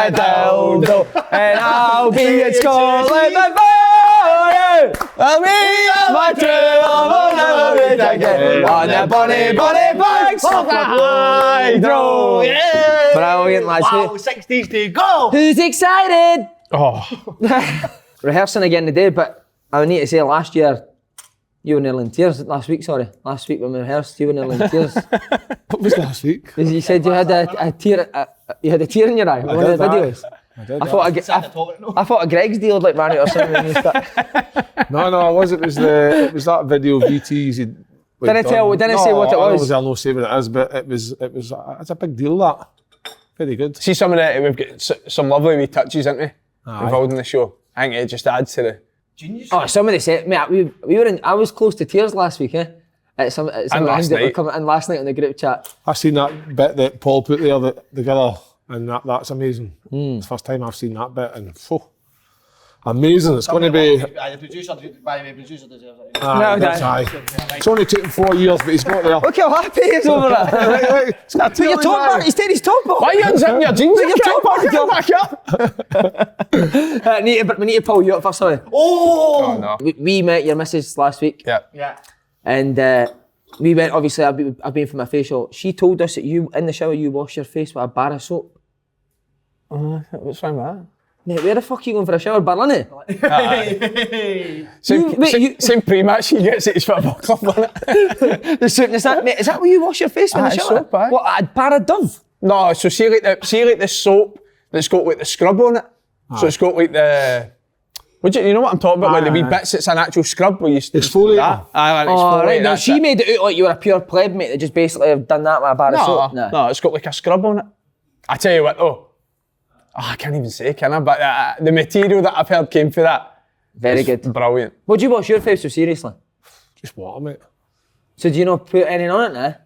a dildo, and I'll be in Scotland before you. I'll be my true love will never meet again. On the bonny, bonny banks of the Hydro. Yeah. Brilliant, lads. Wow, 60s to go. Who's excited? Oh. Rehearsing again today, but I need to say last year, you were nearly in tears. Last week when we rehearsed, you were nearly in tears. What was last week? You said you had a tear, you had a tear in your eye. One of the videos. I thought a Greg's deal like ran it or something. No, it was. It was that video of ETs. Didn't say what it was. I'll not say what it is, but it's a big deal, that. Very good. See some of the, we've got some lovely wee touches, haven't we? Involved in the show. I think it just adds to the... Genius. Oh, somebody said, mate, we were in, I was close to tears last week, eh? At some of the things that were coming in last night on the group chat. I've seen that bit that Paul put there together, and that's amazing. It's the first time I've seen that bit, and amazing. It's going to be... The producer deserves it. It's only taken 4 years, but he's got there. Look how happy he is over that. He's got Put your top back, he's taking his top off. Why are you unzipping your jeans? Put your top back up. We need to pull you up first, sorry. Oh! No. We met your missus last week. Yeah. And we went, obviously, I've been for my facial. She told us that you, in the shower, you wash your face with a bar of soap. What's wrong with that? Mate, where the fuck are you going for a shower? Berlin? Same pre-match he gets at his football club, on it. The soap, is that where you wash your face in the shower? Soap, aye. What, a bar of Dove? No, so see like the soap that's got like the scrub on it. So it's got like the... You know what I'm talking about? Like the wee bits, it's an actual scrub where you... Exfoliator. Right, now she made it out like you were a pure pleb, mate, that just basically have done that with a bar of soap. No, it's got like a scrub on it. I tell you what though, I can't even say, can I? But the material that I've heard came for that. Very good. Brilliant. What do you wash your face with, seriously? Just water, mate. So do you not put anything on it now?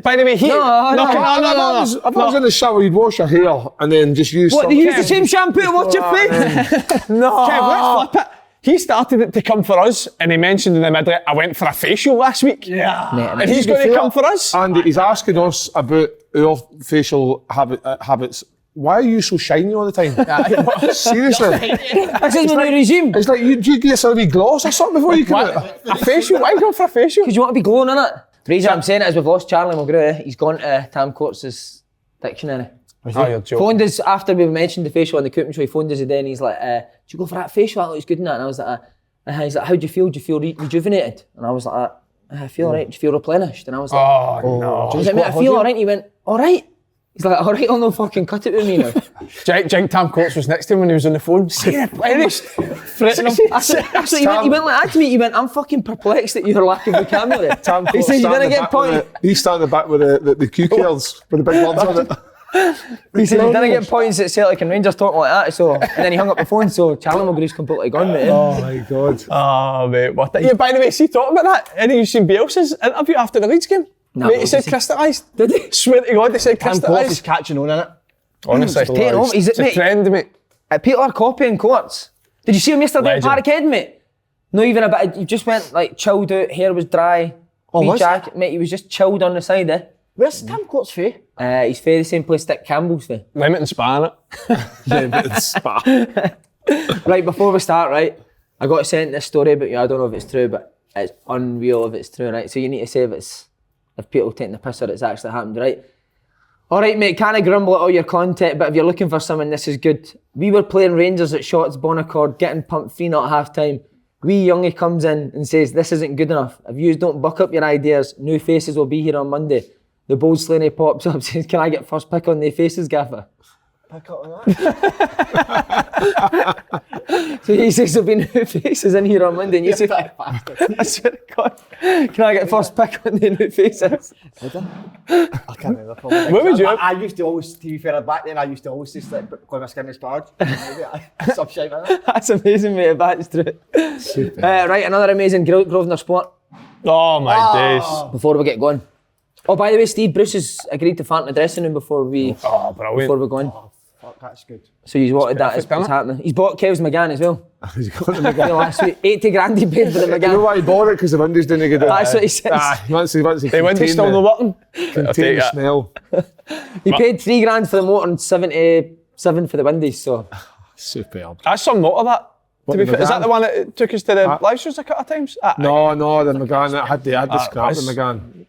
By the way, If I was in the shower, you'd wash your hair and then just use... What, you use the same shampoo to wash your face? No. Kev, let's flip it. He started it to come for us and he mentioned in the middle, I went for a facial last week. Yeah. And he's going to come for us. And he's asking us about our facial habits. Why are you so shiny all the time? Seriously. This is my new regime. It's like, do you get a wee gloss or something before you come out? A facial? Why go for a facial? Because you want to be glowing in it. The reason I'm saying it is we've lost Charlie McGrew. He's gone to Tam Courts' dictionary. Oh, you're joking. Phoned us after we mentioned the facial on the cooking show. He phoned us today and he's like, "Do you go for that facial? That looks good in that." And I was like, he's like, "How do you feel? Do you feel rejuvenated?" And I was like, "I feel alright. Do you feel replenished?" And I was like, "Oh no." I was like, "Mate, I feel alright." And he went, "Alright." He's like, "Alright, I'll no fucking cut it with me now." Jake Tam Courts was next to him when he was on the phone. Replenished. He went like that to me. He went, "I'm fucking perplexed at your lack of vocabulary." He said, "You didn't get points." He's standing back with the Q curls with the big words on it. He said, "You didn't get points at Celtic and Rangers talking like that." So, and then he hung up the phone. So Charlie McGrew's completely gone, mate. Oh my God. Oh mate, what? Yeah, by the way, see, talking about that, any of you seen Bielsa's interview after the Leeds game? No, mate, he said crystallised. Did he? Swear to God, they said Tam Courts is crystallised. catching on in it. Honestly, It's a trend, mate. People are copying Courts. Did you see him yesterday at Parkhead, mate? Not even a bit. He just went like chilled out. Hair was dry. Wee jacket, mate. He was just chilled on the side, eh? Where's Tam Courts' fae? He's fair the same place Dick Campbell's fae. Lemon and spa, innit? Right, before we start, right, I got sent this story about you. I don't know if it's true, but it's unreal if it's true, right? So you need to say if people taking the piss or it's actually happened, right? Alright, mate, can't grumble at all your content, but if you're looking for something, this is good. We were playing Rangers at Shotts Bonaccord, getting pumped 3-0 at half time. Wee Youngie comes in and says, "This isn't good enough. If you don't buck up your ideas, new faces will be here on Monday." The bold Slaney pops up and says, "Can I get first pick on the faces, gaffer?" Pick up on that. So he says there'll be new faces in here on Monday, and you say, "I swear to God, can I get first pick on the new faces?" I can't remember. What would you? I used to always, to be fair, back then I used to always say like, "Because my skin is sparred." Some shit like that. That's amazing, mate, if that's true. Super. Right, another amazing Grosvenor Sport. Oh my days. Before we get going. Oh, by the way, Steve Bruce has agreed to fart in the dressing room before we go in. that's good. So he's wanted that. It's perfect, innit? happening. He's bought Kels McGann as well. He's got the McGann. Last week, 80 grand he paid for the You know McGann. why he bought it? Because the windows didn't get it. That's what he says. Once he They went to still the working. contain take the it. smell. He paid 3 grand for the motor and 77 for the windies. So Superb. That's some motor that. To be the fair, is that McGann? the one that took us to the live shows a couple of times? No, the McGann, that had the scrap, the that's- McGann.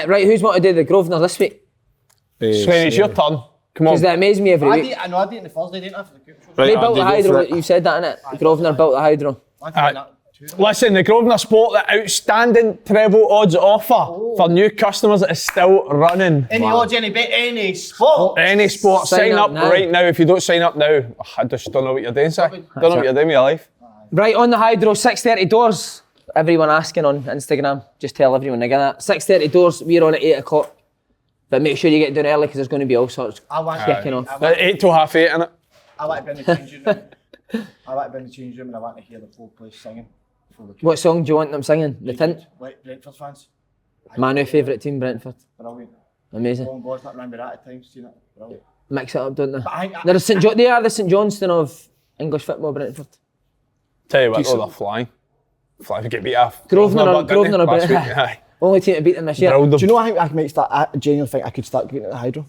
right, who's want to do the Grosvenor this week? Sven, it's your turn. Come on. Because that amazes me every week. I know I did it on the Thursday, didn't I, for the Coop show? Right, They built Andy, the go for hydro. it. You said that, innit? Grosvenor built the hydro. I did that too. Listen, the Grosvenor Sport, the outstanding treble odds offer for new customers is still running. Any odds, any bet, any sport. Any sport, Sign sign up up now. right now. If you don't sign up now, I just don't know what you're doing, Si. Don't know what you're doing with your life. Right, on the hydro, 6:30 doors. Everyone asking on Instagram, just tell everyone again that. 6:30 doors, we're on at 8 o'clock. But make sure you get down early because there's going to be all sorts I want kicking off. 8 till half 8, innit? I want to be in the changing room. I want to be in the changing room and I want to hear the whole place singing. Before the What song do you want them singing? The Tint? Like Brentford fans. My new favourite team, Brentford. Brilliant. Amazing. Long balls, not remember that at times, seen it. Brilliant. Mix it up, don't they? I- They are the St Johnston of English football, Brentford. Tell you what, though, they're flying. Flying to get beat off. Grosvenor but didn't Grosvenor they, are last week? Brentford. Aye. Only team to beat them this year. Drilled them. Do you know I might start, I genuinely think I could start getting at the hydro.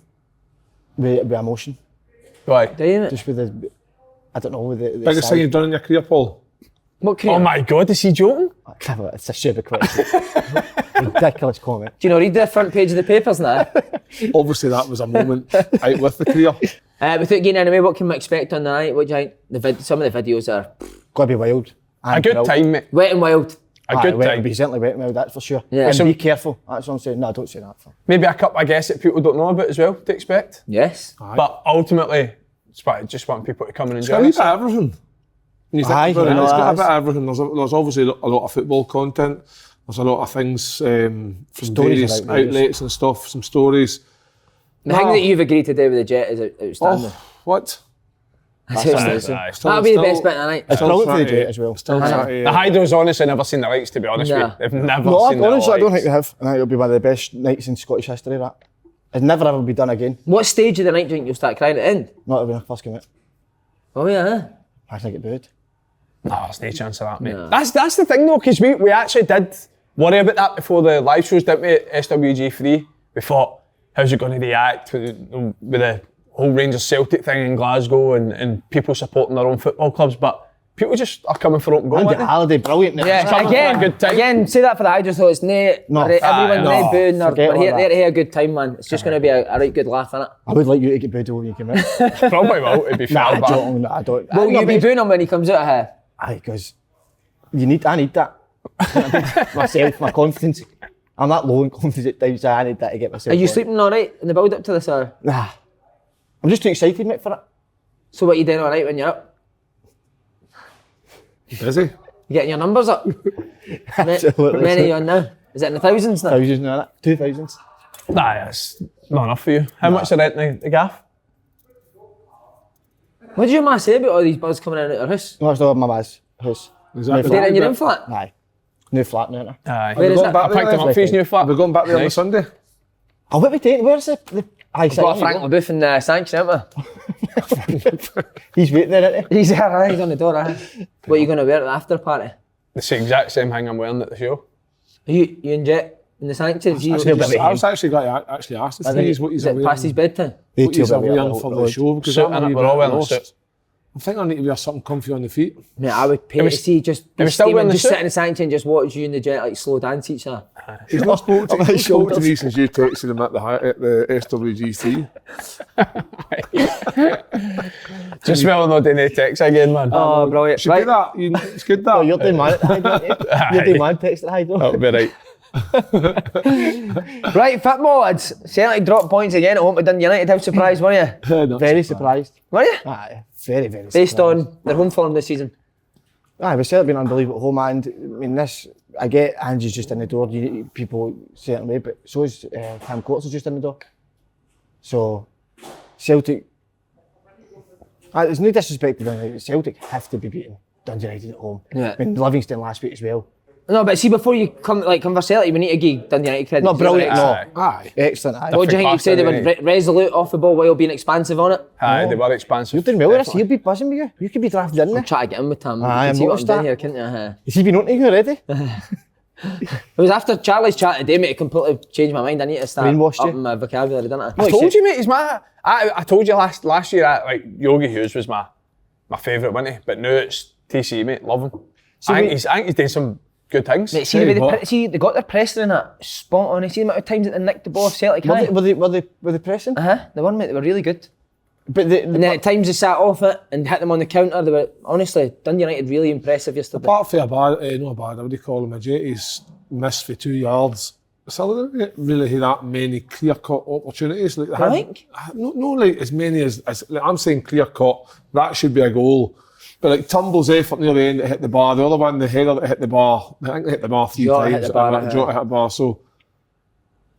With emotion. Why? Do you, mate? Just with the, I don't know, with the Biggest side. thing you've done in your career, Paul? What career? Oh my God, is he joking? It's a stupid question. Ridiculous comment. Do you know, read the front page of the papers now? Obviously, that was a moment out with the career. Without getting anyway, what can we expect on the night? What do you think? Some of the videos are Gotta be wild. A good time, mate. wet and wild. A good It'll time. be certainly wet and wild, that's for sure. Yeah. And Some- be careful. That's what I'm saying. No, don't say that. Maybe a couple of guests that people don't know about as well to expect. Yes. But ultimately, just want people to come and It's enjoy got a wee it. bit of everything. When you think Aye, about it, you know, it's got a it bit of everything. There's obviously a lot of football content. There's a lot of things from Stories various about videos. outlets and stuff, some stories. The thing that you've agreed to do with the Jet is outstanding. Oh, what? That's Aye, outstanding. aye. That'll be the best bit of the night. It's Still brilliant for the trying to- Jet as well. Still trying to, The Hydro's honestly never seen the lights, to be honest Nah. with you. They've never No, seen the honestly, I don't think lights. they have. I think it'll be one of the best nights in Scottish history, that. It's never ever be done again. What stage of the night do you think you'll start crying at the end? Not when I first came out. Oh yeah. I think it booed. No, there's no chance of that, mate. No. That's the thing though, because we actually did worry about that before the live shows, didn't we, at SWG3? We thought, how's it going to react with the whole Rangers Celtic thing in Glasgow and people supporting their own football clubs, but people just are coming for open goal, Andy aren't they? Halliday, brilliant. Yeah, coming for a good time. again, say that for the Hydros though, it's No. everyone No. booing, Forget we're all here, that. there to have a good time, man. It's just going to be a right good laugh, innit? I would like you to get booed when you come out. Probably will, to be fair. Nah, I but don't. No, I don't. Will you be booing him when he comes out of here? Aye, because I need that. Myself, my confidence. I'm that low in confidence at times, so I need that to get myself. Are you going. sleeping alright in the build up to this or? Nah. I'm just too excited, mate, for it. So what are you doing alright when you're up? busy. You getting your numbers up? Absolutely. Many are you on now? Is it in the thousands now? Thousands now, that. 2,000s. nah, it's not enough for you. How much are rent the gaff? What did your ma say about all these buzz coming in and out of her house? No, it's not my ma's house. Is that New the Staying flat. in your own flat? Aye. New flat now, innit? Aye. Where is going that? back I picked him up for his new flat. We're going back there on Nice. Sunday. Oh, what we taking? Where's the aye, Got a Frank LaBeouf in Sanction, haven't He's waiting there, isn't he? we? He's on the door, What are you going to wear at the after party? Are It's the exact same thing I'm wearing at the show. you and Jet in the Sanction? I was actually going to actually ask the thing is what he's Is it past his bedtime? They what he's two will be wearing out for the the road. show because Suit, I'm a innit? wee We're bit all wearing lost. suits. I think I need to wear something comfy on the feet. Mate, I would pay to was- see just he was still steaming, wearing the just suit? sit in the Sanction and just watch you and the Jet like slow dance each other. He's not spoken to, On my he's spoken to shoulders. me since you texted him at the SWG3. Just smelling no doing text again, man. Oh, brilliant. Should do that. It's good that. Oh, you're the man at the hydro. You're the man text at the hydro. That'll be right. Right, football lads. Celtic dropped points again at home to Dundee United. How surprised were you? Very surprised. Were you? Aye, very, very Based surprised. on their home form this season. Aye, we've certainly been unbelievable at home, and I mean this. I get Angie's just in the door. People certain way, but so is Cam Courts is just in the door. So Celtic. There's no disrespect to them. Celtic have to be beaten Dundee United at home. Yeah. I mean Livingston last week as well. No, but see, before you come for Celtic, we need to give Dundee United credit. No, brilliant, no. Aye. Excellent, aye. What do you think? You said they were resolute off the ball while being expansive on it? Aye, they were expansive. You're doing well with this, definitely. you'll be buzzing with you. You could be drafted in there. Try to get in with him. Aye, You see what I'm noticed doing that. here, couldn't you? Has he been on to you already? It was after Charlie's chat today, mate, it completely changed my mind. I need to start Brainwashed you. upping my vocabulary, didn't I? I told you, mate, he's my. I told you last year, like Yogi Hughes was my favourite, wasn't he? But now it's TC, mate. Love him. I think he's doing some good things. Mate, see, they got their pressing in that spot on. See the amount of times that they nicked the ball off Celtic. Were they pressing? They won, mate. They were really good. But And then at times they sat off it and hit them on the counter. They were, honestly, Dundee United really impressive yesterday. Apart from what do you call him? A JT's missed for 2 yards. So they didn't really have that many clear-cut opportunities. Like they had, Think? no, like as many as like I'm saying clear-cut. That should be a goal. But like Tumble's effort near the end that hit the bar, the other one, the header that hit the bar. I think they hit the bar 3 Jota times. hit the bar, Jota hit the bar. So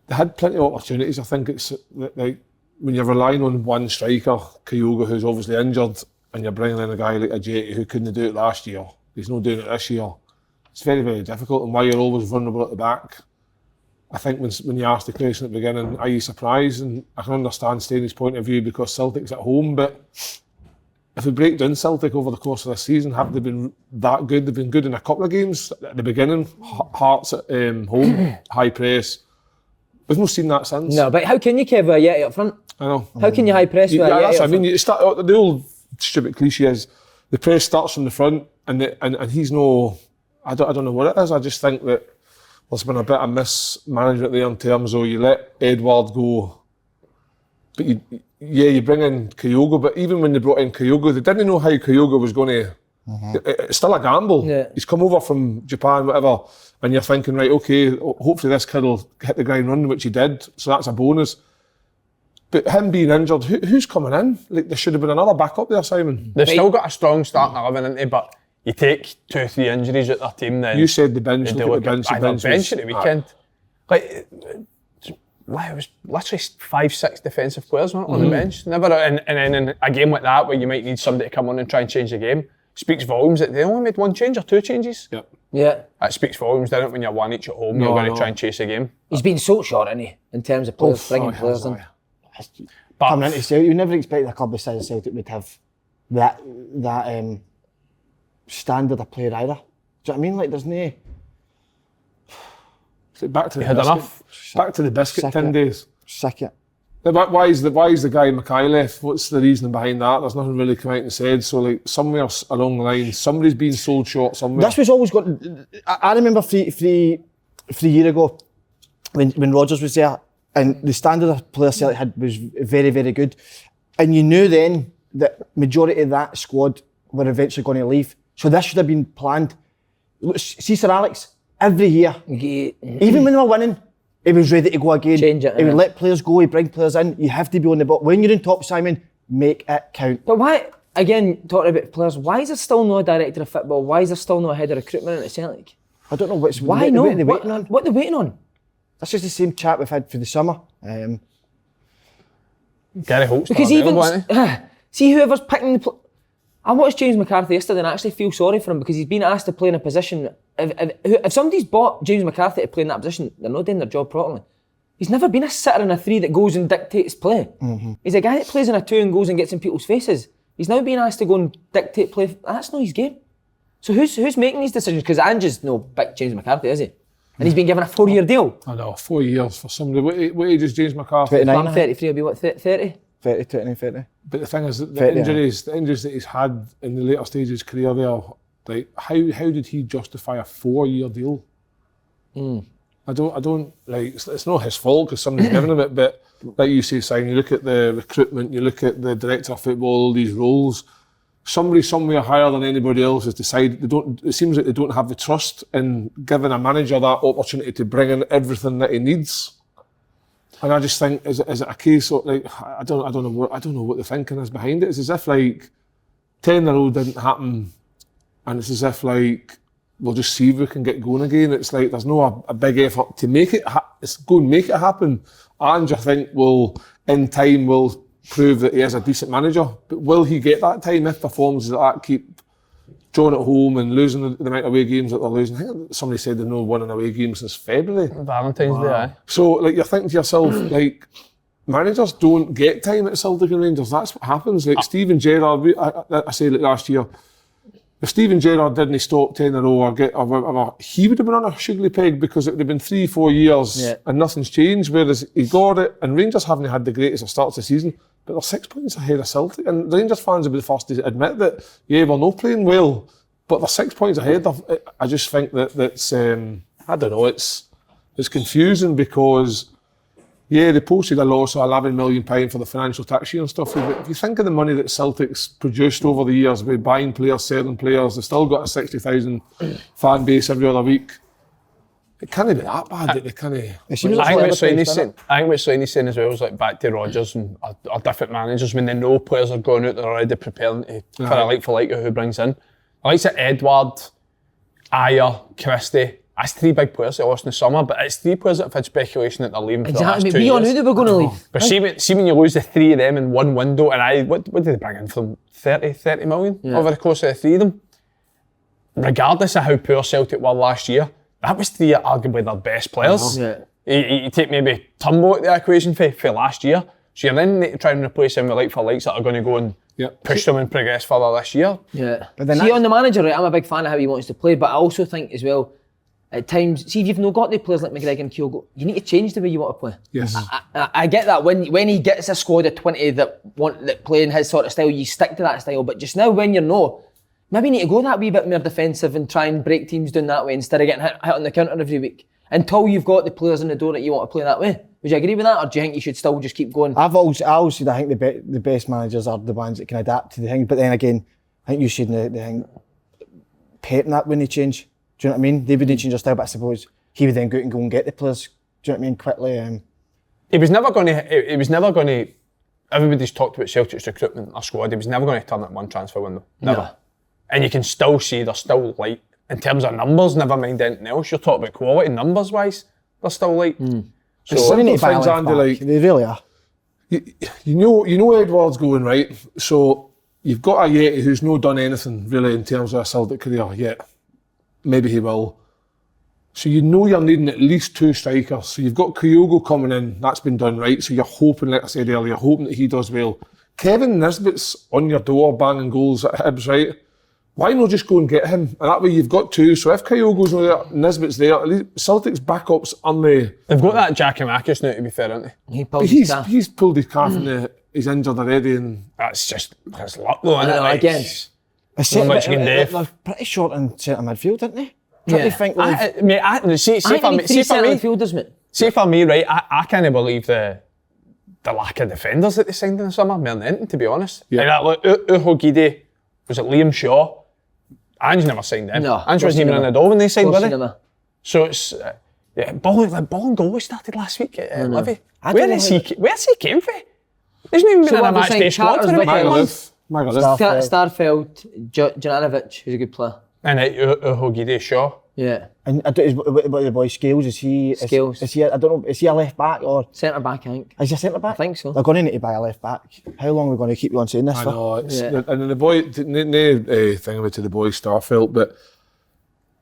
they had plenty of opportunities. I think it's like when you're relying on one striker, Kyogo, who's obviously injured, and you're bringing in a guy like a JT who couldn't do it last year. He's not doing it this year. It's very, very difficult, and why you're always vulnerable at the back. I think when you asked the question at the beginning, are you surprised? And I can understand Stanley's point of view because Celtic's at home, but if we break down Celtic over the course of the season, have they been that good? They've been good in a couple of games at the beginning. Hearts at home, high press. We've not seen that since. No, but how can you, Kev, with a Yeti up front? I know. How can you high press with a Yeti That's up what I mean. front? You start, the old stupid cliche is the press starts from the front, and he's no. I don't know what it is. I just think that there's been a bit of mismanagement there in terms of you let Edward go, but you bring in Kyogo. But even when they brought in Kyogo, they didn't know how Kyogo was going to. It's still a gamble. Yeah. He's come over from Japan, whatever, and you're thinking, right, okay, hopefully this kid will hit the ground running, which he did. So that's a bonus. But him being injured, who's coming in? Like there should have been another backup there, Simon. They've still got a strong starting 11 into, but you take 2 or 3 injuries at their team, then You said the bench. they Look do at look the at bench. the bench at the weekend. Like it was literally 5-6 defensive players weren't on the bench. Never, and then in a game like that where you might need somebody to come on and try and change the game, speaks volumes that they only made 1 change or 2 changes. Yep. Yeah. That speaks volumes, doesn't it? When you're 1 each at home, No, you're going no. to try and chase a game. He's been so short, isn't he, in terms of players, bringing players in. But Coming into Celtic, you never expect a club the size of Celtic would have that standard of player either. Do you know what I mean? Like there's no. Back to the had biscuit. enough. Back to the biscuit Sick tin it. days. Sick it. Why is the guy Mackay left? What's the reasoning behind that? There's nothing really come out and said. So like somewhere along the line, somebody's been sold short somewhere. This was always got. I remember three years ago when Rodgers was there, and the standard of player Celtic had was very, very good, and you knew then that majority of that squad were eventually going to leave. So this should have been planned. Look, see Sir Alex every year, even when they were winning, he was ready to go again. Change it, He would yeah. let players go. He bring players in. You have to be on the ball when you're in top, Simon. Make it count. But why, again, talking about players, why is there still no director of football? Why is there still no head of recruitment at Celtic? I don't know what's Why what no? are they waiting on. What are they waiting on? That's just the same chat we've had for the summer. Gary Holt's Because still even, available, isn't he? see whoever's picking the I watched James McCarthy yesterday and I actually feel sorry for him because he's been asked to play in a position. If somebody's bought James McCarthy to play in that position, they're not doing their job properly. He's never been a sitter in a 3 that goes and dictates play. He's a guy that plays in a 2 and goes and gets in people's faces. He's now being asked to go and dictate play. That's not his game. So who's making these decisions? Because Ange's no big James McCarthy, is he? And he's been given a 4-year deal. I know, 4 years for somebody. What age is James McCarthy? 29. I'm 33, he'll be what, 30? 30, 29, 30. But the thing is, that the 30, injuries that he's had in the later stages of his career there, like how did he justify a 4-year deal? I don't like. It's not his fault because somebody's given him it. But like you say, Simon, you look at the recruitment, you look at the director of football, all these roles. Somebody somewhere higher than anybody else has decided they don't. It seems like they don't have the trust in giving a manager that opportunity to bring in everything that he needs. And I just think, is it a case of like I don't know what the thinking is behind it. It's as if like 10-year-old didn't happen, and it's as if like we'll just see if we can get going again. It's like there's no a big effort to make it. It's go and make it happen. And I think will in time will prove that he is a decent manager. But will he get that time if performances like that drawing at home and losing the amount of away games that they're losing. I think somebody said they've not won an away game since February. Valentine's Day, aye. So, like, you're thinking to yourself, like, managers don't get time at Celtic and Rangers. That's what happens. Like, Steven Gerrard, I said it last year, if Steven Gerrard didn't stop 10 in a row he would have been on a sugary peg because it would have been 3-4 years and nothing's changed, whereas he got it, and Rangers haven't had the greatest of starts of the season, but they're 6 points ahead of Celtic, and Rangers fans will be the first to admit that, we're not playing well, but they're 6 points ahead. I just think that's, I don't know, it's confusing because, they posted a loss of £11 million for the financial tax year and stuff, but if you think of the money that Celtic's produced over the years with buying players, selling players, they've still got a 60,000 fan base every other week. It can't be that bad. I think what Slaney's saying as well is like back to Rodgers and or different managers when they know players are going out, they're already preparing for a like for like who brings in. I like that Edward, Ayer, Christie. That's 3 big players that lost in the summer, but it's 3 players that have had speculation that they're leaving for the last 2 years. We all knew they were going to leave. But see when you lose the 3 of them in one window, and what did they bring in for them? 30 million over the course of the 3 of them? Regardless of how poor Celtic were last year, that was 3 arguably their best players. You take maybe Turnbull out the equation for last year, so you're then trying to replace him with like for likes that are going to go and push them and progress further this year. But then on the manager, right, I'm a big fan of how he wants to play, but I also think as well, at times, see if you've not got the players like McGregor and Kyogo, you need to change the way you want to play. Yes. I get that when he gets a squad of 20 that play in his sort of style, you stick to that style. But just now when you're no, maybe you need to go that wee bit more defensive and try and break teams down that way instead of getting hit on the counter every week. Until you've got the players in the door that you want to play that way. Would you agree with that, or do you think you should still just keep going? I always said I think the best managers are the ones that can adapt to the thing. But then again, I think you said the thing, Pep and that when they change. Do you know what I mean? They wouldn't change their style, but I suppose he would then go out and go and get the players. Do you know what I mean? Quickly. He was never going to. Everybody's talked about Celtic's recruitment, their squad. He was never going to turn it one transfer window. Never. No. And you can still see they're still light in terms of numbers. Never mind anything else. You're talking about quality, numbers wise. They're still light. So things, Andy, like they really are. You know Edward's going right. So you've got a Yeti who's not done anything really in terms of a Celtic career yet. Maybe he will. So you know you're needing at least 2 strikers. So you've got Kyogo coming in, that's been done right. So you're hoping, like I said earlier, you're hoping that he does well. Kevin Nisbet's on your door banging goals at Hibs, right? Why not just go and get him? And that way you've got 2. So if Kyogo's not there, Nisbet's there, at least Celtic's backups on the... They've got that Giakoumakis now, to be fair, haven't they? He's pulled his calf and he's injured already. And that's luck though, isn't it? Like, again. They're pretty short in centre midfield, aren't they? Yeah. Think see for me, right, I can't believe the lack of defenders that they signed in the summer, more than anything, to be honest. Yeah. Like that, Uhogide, was it Liam Shaw? Ange never signed him. No. Ange wasn't even in the door when they signed, was he? Never. So it's, ball and goal started last week at Livy. Where's he came from? He hasn't even been in a match day squad for a month. Starfelt, Juranovic, who's a good player. And Uhogide, Shaw. Yeah. And what about the boy Scales? Is he I don't know, is he a left back or centre back, I think. Is he a centre back? I think so. They're going to need to buy a left back. How long are we going to keep you on saying this I for? know, and then the boy, no thing about to the boy Starfelt, but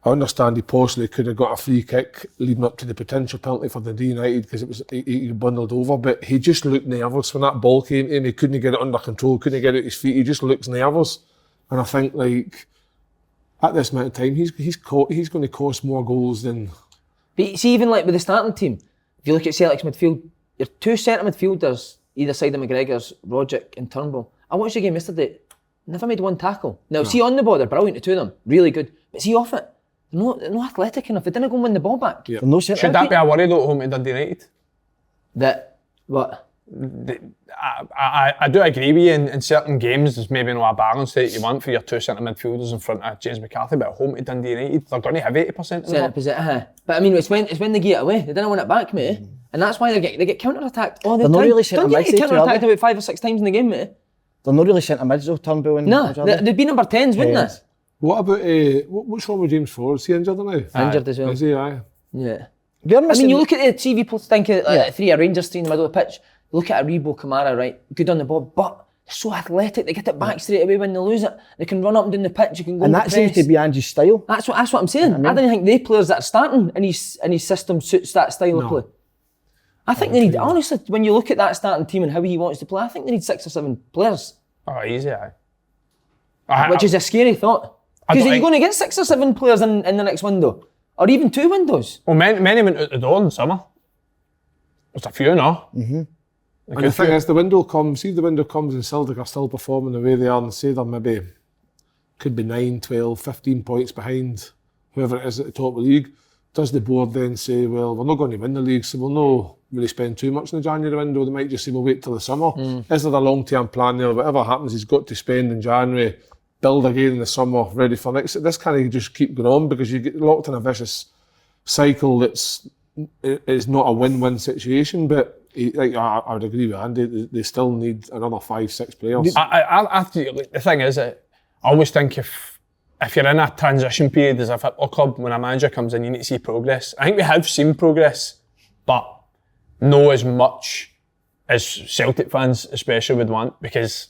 I understand he possibly could have got a free kick leading up to the potential penalty for the United because it was he bundled over, but he just looked nervous when that ball came to him. He couldn't get it under control, couldn't get it at his feet. He just looks nervous, and I think like at this amount of time, he's going to cost more goals than. But see, even like with the starting team, if you look at Celtic's midfield, your 2 centre midfielders either side of McGregor's, Roderick and Turnbull. I watched the game yesterday. Never made 1 tackle. Now, see on the ball, they're brilliant, the 2 of them, really good. But see off it. They're not athletic enough. They didn't go and win the ball back. Yep. No Should that be a worry though at home to Dundee United? That what? I do agree with you in certain games there's maybe not a balance that you want for your 2 centre midfielders in front of James McCarthy, but at home to Dundee United they're going to have 80% centre position. But I mean it's when they get it away. They didn't win it back, mate. And that's why they get counter-attacked all the time. They're not really centre mids. They get counter-attacked about 5 or 6 times in the game, mate. They're not really centre mids though, Turnbull and... No, they'd be number 10s, wouldn't they? What about what's wrong with James Ford? Is he injured now? Injured as well. Is he? Aye. Yeah. I mean, you look at the TV post, think of 3 Rangers 3 in the middle of the pitch. Look at a Rebo Kamara, right? Good on the ball, but They're so athletic, they get it back straight away when they lose it. They can run up and down the pitch, you can go And that seems to be Ange's style. That's what I'm saying. I don't think the players that are starting in his system suits that style of play. I think they need, honestly, when you look at that starting team and how he wants to play, I think they need 6 or 7 players. Oh, easy, aye. Which is a scary thought. Because are you going to get 6 or 7 players in the next window? Or even 2 windows? Well, many went out the door in the summer. There's a few now. And the thing is, the window comes and Celtic are still performing the way they are, and say they're maybe, could be 9, 12, 15 points behind whoever it is at the top of the league. Does the board then say, well, we're not going to win the league, so we'll not really spend too much in the January window? They might just say, we'll wait till the summer. Is there a long-term plan there? Whatever happens, he's got to spend in January, build again in the summer, ready for next. This kind of just keep going on, because you get locked in a vicious cycle that's not a win-win situation. But I would agree with Andy, they still need another 5, 6 players. The thing is, I always think if you're in a transition period as a football club, when a manager comes in, you need to see progress. I think we have seen progress, but no as much as Celtic fans especially would want, because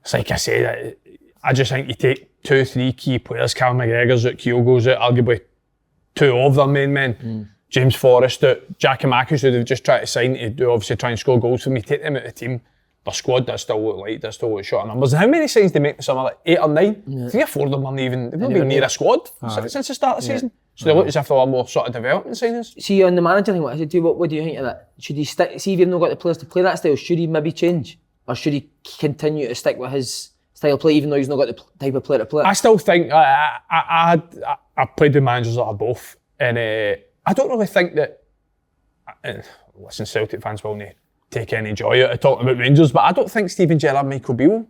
it's like I said, I just think you take 2, 3 key players, Cal McGregor's out, Kyogo's out, arguably 2 of their main men, James Forrest out, Jackie Mackers, who they've just tried to sign to do, obviously try and score goals for me, take them out of the team. Their squad does still look light, does still look short of numbers. And how many signs they make in summer? Like 8 or 9? 3 or 4 of them aren't even, they've not been near a squad since the start of the season. So they look as if they were more sort of development signings. See, on the manager thing, what do you think of that? Should he stick, see if you've not got the players to play that style, should he maybe change? Or should he continue to stick with his style of play, even though he's not got the type of player to play? I still think, I played with managers that are both, and I don't really think that, listen, Celtic fans will not take any joy out of talking about Rangers, but I don't think Steven Gerrard, Michael Beale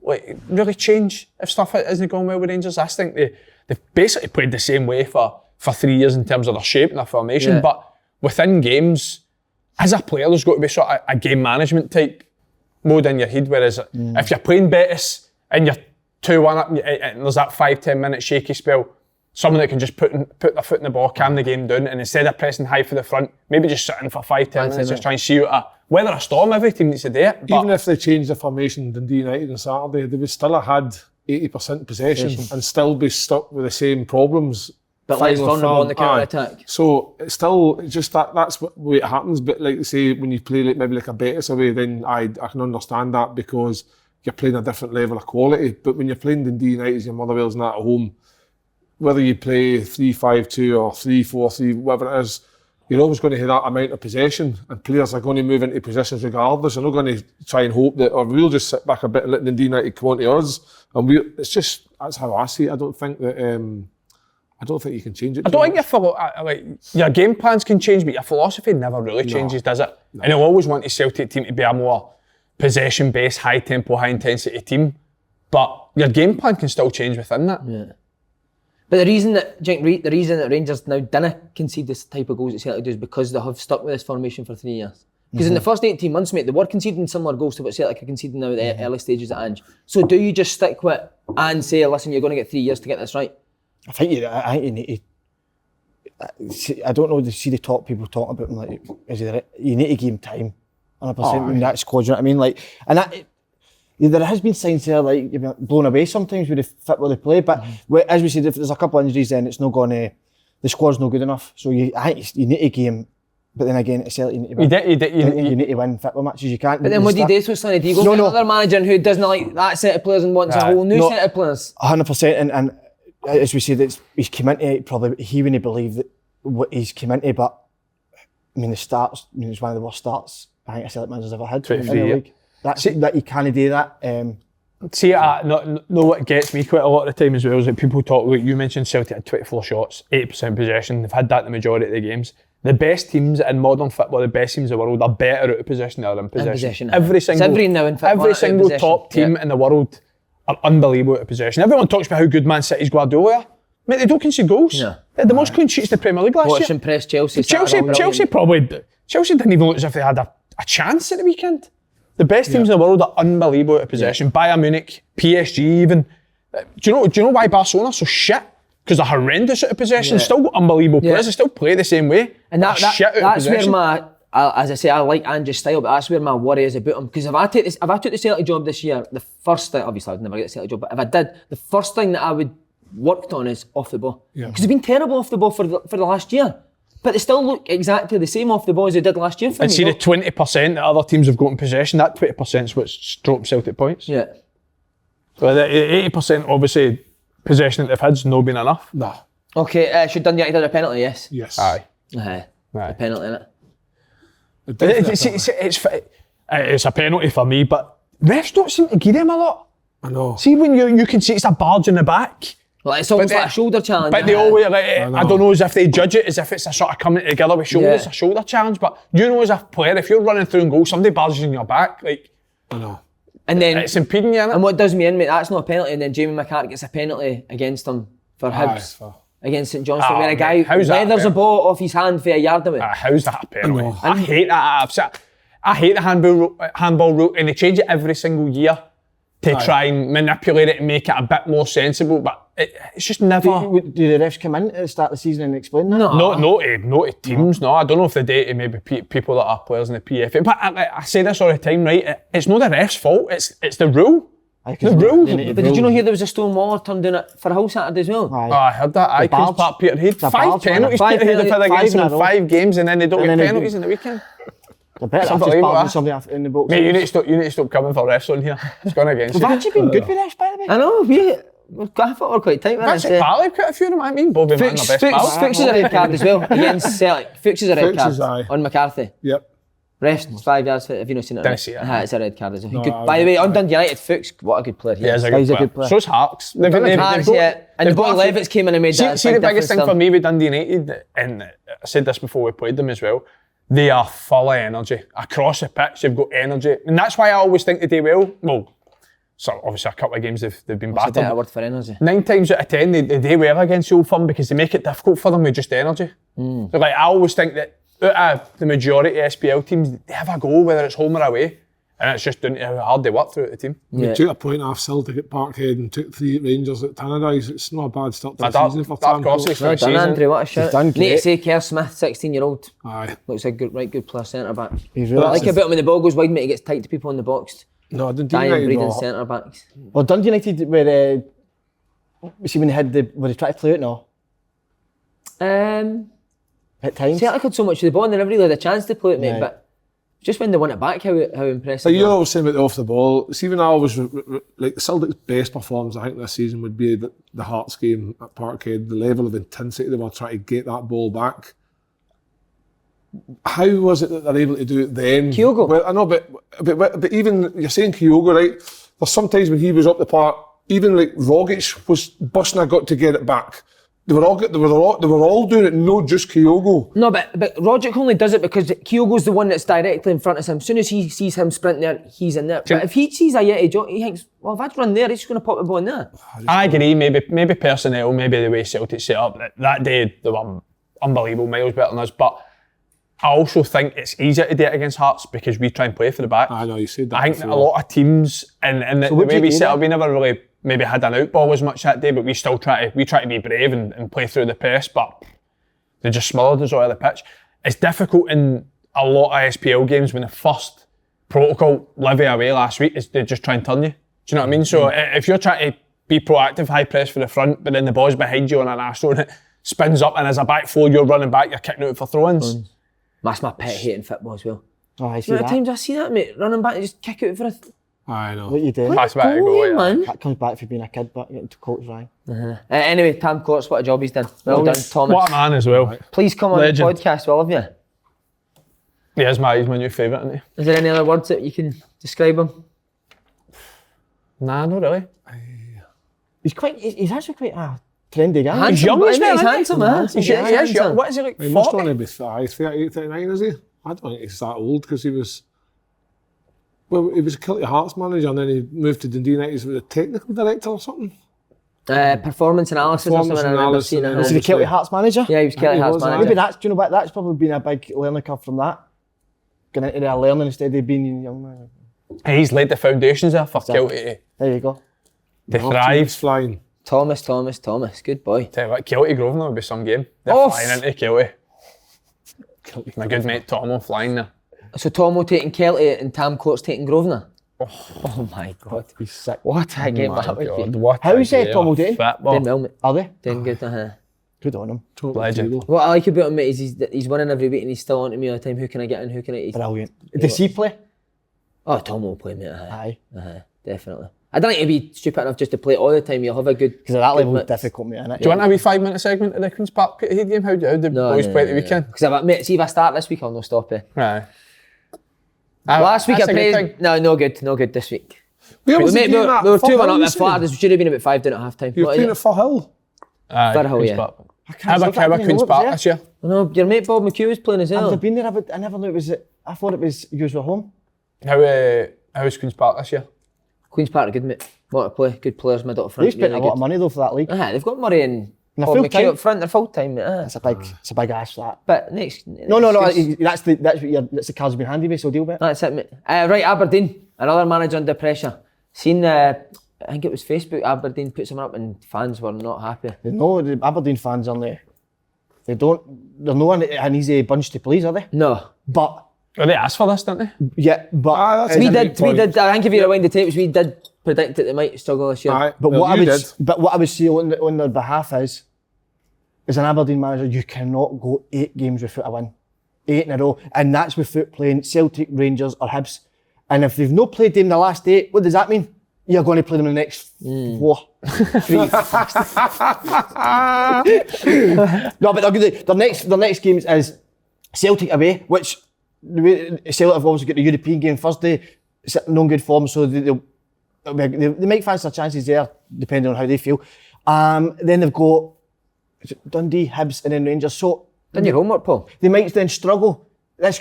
really change if stuff isn't going well with Rangers. I think they've basically played the same way for 3 years in terms of their shape and their formation, but within games, as a player, there's got to be sort of a game management type mode in your head, whereas if you're playing Betis and you're 2-1 up and there's that 5-10 minute shaky spell, someone that can just put their foot in the ball, calm the game down, and instead of pressing high for the front, maybe just sitting for 5-10 minutes, just try and see weather a storm. Every team needs to do it. Even if they changed the formation Dundee United on Saturday, they would still have had 80% possession and still be stuck with the same problems. But less vulnerable on the counter-attack. So it's still just that's what way it happens. But like they say, when you play maybe like a Betis away, then I can understand that, because you're playing a different level of quality. But when you're playing Dundee United, your Motherwell's not at home, whether you play 3-5-2 or 3-4-3, whatever it is, you're always going to have that amount of possession, and players are going to move into positions regardless. You're not going to try and hope that, or we'll just sit back a bit and let Dundee United come on to us. And it's just, that's how I see it. I don't think you can change it. I don't think your game plans can change, but your philosophy never really changes, does it? No. And you'll always want your Celtic team to be a more possession-based, high-tempo, high-intensity team, but your game plan can still change within that. Yeah. But the reason that Rangers now didn't concede this type of goals that Celtic do is because they have stuck with this formation for 3 years. Because in the first 18 months, mate, they were conceding similar goals to what Celtic are conceding now at the early stages at Ange. So do you just stick with it and say, listen, you're going to get 3 years to get this right? I think you need to. I don't know. To see the top people talking about him, like, you need to give him time, 100%. In that squad, you know what I mean? Like, and that. There has been signs there, like, you've been blown away sometimes with the fit where they play, but as we said, if there's a couple of injuries, then it's not going to. The squad's not good enough. So I think you need to give him. But then again, it's Celtic, you need to win. You need to win football matches. You can't. But then what do you do with Sonny? Do you go to another manager who doesn't like that set of players and wants a whole new set of players? 100%, and as we said, he's come into probably he wouldn't believe that what he's come into, but I mean the starts. I mean, it's one of the worst starts I think a Celtic manager's ever had in the league. That you can't do that. See, know what gets me quite a lot of the time as well is that people talk, like you mentioned Celtic had 24 shots, 80% possession, they've had that in the majority of the games. The best teams in modern football, the best teams in the world are better out of possession than in possession. Every single top team in the world are unbelievable out of possession. Everyone talks about how good Man City's Guardiola are. Mate, they don't concede goals. No. They had the most clean sheets in the Premier League last year. Watch them press Chelsea. Chelsea didn't even look as if they had a chance at the weekend. The best teams in the world are unbelievable at possession. Bayern Munich, PSG even. Do you know why Barcelona are so shit? Because they're horrendous at possession. Still got unbelievable players. They still play the same way. And that's where as I say, I like Ange's style, but that's where my worry is about him. Because if I took the Celtic job this year, the first thing, obviously I'd never get the Celtic job, but if I did, the first thing that I would worked on is off the ball. Because they've been terrible off the ball for the last year. But they still look exactly the same off the ball as they did last year for me. And see the 20% that other teams have got in possession, that 20% is what's dropped Celtic points. Yeah. So the 80% obviously possession that they've had's not been enough. Nah. Okay, should Dundee United have a penalty? Yes. Yes. Aye. A penalty, innit? It's a penalty for me, but refs don't seem to give them a lot. I know. See when you can see it's a barge in the back. Well, it's almost like a shoulder challenge. But they always, like, I don't know as if they judge it as if it's a sort of coming together with shoulders, a shoulder challenge. But you know as a player, if you're running through and goal, somebody barges in your back, like, I know. And then it's impeding you, innit? And what does me in, mate, that's not a penalty. And then Jamie McCarthy gets a penalty against him for Hibs against St Johnstone, where a guy weathers a ball off his hand for a yard away. How's that a penalty? I hate that. I hate the handball rule, and they change it every single year to try and manipulate it and make it a bit more sensible, but it's just never. Do the refs come in at the start of the season and explain that? No, not to teams, no. I don't know if they do to maybe people that are players in the PFA, but I say this all the time, right? It's not the ref's fault, it's the rule. The rule. But did you know here there was a stone waller turned down it for Hull Saturday as well? I heard that. Queen's Park, Peterhead. 5 penalties Peterhead have had against them in 5 games, and then they don't get penalties in the weekend. I bet that's just barging somebody in the box. Mate, you need to stop coming for refs on here. It's gone against We've you. actually been good with refs, by the way. I know, I thought we were quite tight. Actually, Partey quite a few of them, I mean. Bobby Martin, the best pal. Fuchs is a red card as well against Celtic. Fuchs is a red card on McCarthy. Yep. Refs 5 yards. Have you not seen it? Didn't see it. It's a red card as well. By the way, on Dundee United, Fuchs, what a good player he is. Yeah, he's a good player. So's Harks. And the boy Levitt's came in and made that. See the biggest thing for me with Dundee United, and I said this before we played them as well, they are full of energy. Across the pitch, they've got energy. And that's why I always think they do well. Well, so obviously a couple of games they've been battered. What's a word for energy? 9 times out of 10 they do well against the Old Firm because they make it difficult for them with just energy. So like I always think that out of the majority of SPL teams, they have a goal whether it's home or away. And it's just down to how hard they work throughout the team. We took a point off Celtic at Parkhead and took 3 at Rangers at Tannadice. It's not a bad start to the season for Tam. Well done, Andrew, what a shot. Need to say Kerr Smith, 16-year-old. Aye. Looks like a good player centre-back. He's I like a bit when the ball goes wide, mate, he gets tight to people in the box. No, I didn't Dying United breeding not. centre-backs. Well, Dundee United were, see when they had were they trying to play it now? At times. Celtic had so much of the ball and they never really had a chance to play it, mate, but just when they won it back, how impressive. Like you're always saying about the off the ball. See, when I always like Celtic's best performance, I think this season would be the Hearts game at Parkhead. The level of intensity they were trying to get that ball back. How was it that they're able to do it then? Kyogo. Well, I know, but even you're saying Kyogo, right? There's sometimes when he was up the park, even like Rogic was busting a gut to get it back. They were all doing it, not just Kyogo. No, but Rogic only does it because Kyogo's the one that's directly in front of him. As soon as he sees him sprint there, he's in there. But if he sees a Yeti Joe, he thinks, well, if I'd run there, he's just going to pop the ball in there. I agree, maybe personnel, maybe the way Celtic set up. That day, they were unbelievable, miles better than us. But I also think it's easier to do it against Hearts because we try and play for the back. I know, you said that I think before. a lot of teams, and the way we set up, we never really maybe had an outball as much that day, but we still try to be brave and play through the press, but they just smothered us out of the pitch. It's difficult in a lot of SPL games when the first protocol, Livy away last week, is they just try and turn you. Do you know what I mean? So if you're trying to be proactive, high press for the front, but then the ball's behind you on an arse and it spins up, and as a back four, you're running back, you're kicking out for throw-ins. That's my pet hate in football as well. Oh, I see At that. times I see that, mate, running back and just kick out for a... I know. What you do? That's about to go, yeah. man. That comes back from being a kid, but getting to coach Ryan. Anyway, Tam Courts, what a job he's done. Well done, Thomas. What a man as well. Please come on Legend. the podcast, will you? Yeah, he's my new favourite, isn't he? Is there any other words that you can describe him? Nah, not really. He's actually quite a trendy guy. Handsome, He's young as well, he's handsome, man. He is young. What is he, like, He must 40? only be 38, 39, is he? I don't think he's that old because he was a Celtic Hearts manager and then he moved to Dundee United as a technical director or something. Performance analysis or something, I remember seeing it. Was he the Celtic Hearts manager? Yeah, he was Celtic Hearts manager. Maybe that's, do you know what, that's probably been a big learning curve from that. Going into their learning instead of being young man. He's laid the foundations there for Celtic There you go. to thrive. He's flying. Thomas, good boy. Tell you what, Celtic Grosvenor would be some game. They're Oh. flying into Celtic. My good mate Tomo flying there. So Tomo taking Kelty and Tam Court's taking Grosvenor. Oh my God. He's sick. What a game that would be. How's Tomo doing? Doing well, mate. Are they? Doing good, Good on him. Legend. What I like about him, mate, is he's winning every week and he's still on to me all the time. Who can I get in? Who can I eat? Brilliant. Does he play? Oh, Tomo will play, mate. Aye. Definitely. I don't think he'd be stupid enough just to play all the time. You'll have a good. Because at that level, mix. it's difficult, mate, innit? Do you want a wee 5-minute segment of the Queen's Park Peterhead game? How did the boys play at the weekend? Because mate, see if I start this week, I'll not stop it. Right. Last week I that's a good played. thing. No good this week. Where was the Mate, game we at? were 2-1 Firhill, up you at Flatters. We should have been about 5 down at half time. You were playing at Firhill. Aye, Firhill, Queen's yeah. Park. I How Queen's Park this year? No, your mate Bob McHugh was playing as I've well. never been there, but I never knew it was. I thought it was you were home. How's Queen's Park this year? Queen's Park are good, mate. Want to play? Good players, middle to front. They spent a lot of money though for that league. They've got Murray and they're Bob full McHugh time. up front. They're full time, mate. It's a big ask for that. But No. That's the cards been handed me. So deal with it. That's it, mate. Right, Aberdeen, another manager under pressure. Seen, I think it was Facebook. Aberdeen put something up and fans were not happy. No, the Aberdeen fans are there. They're not an easy bunch to please, are they? No. But Well, they asked for this, didn't they? yeah, but that's We a good did. point. I think if you rewind the tapes, we did predict that they might struggle this year. Aye, But well, what you I would, did. but what I would say on their behalf is, as an Aberdeen manager, you cannot go 8 games without a win, 8 in a row, and that's without playing Celtic, Rangers, or Hibs. And if they've not played them the last 8, what does that mean? You're going to play them in the next 4, 3. No, but they're good. Their next games is Celtic away, which Celtic have obviously got the European game Thursday, no good form, so they might fancy their chances there, depending on how they feel. Then they've got Dundee, Hibs, and then Rangers. So Done your homework, Paul. they might then struggle.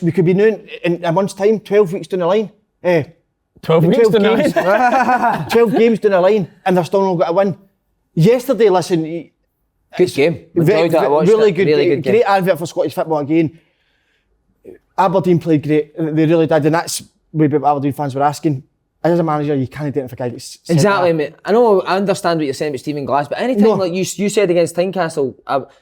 We could be doing in a month's time, 12 weeks down the line. 12 weeks to games, 12 games down the line, and they've still not got a win. Yesterday, listen, Good game. Enjoyed that. I watched really it. good, Really good game. great advert for Scottish football again. Aberdeen played great, they really did, and that's what Aberdeen fans were asking. As a manager, you can't do it for guys. Exactly, mate. I understand what you're saying about Stephen Glass, but anytime like you said against Tynecastle,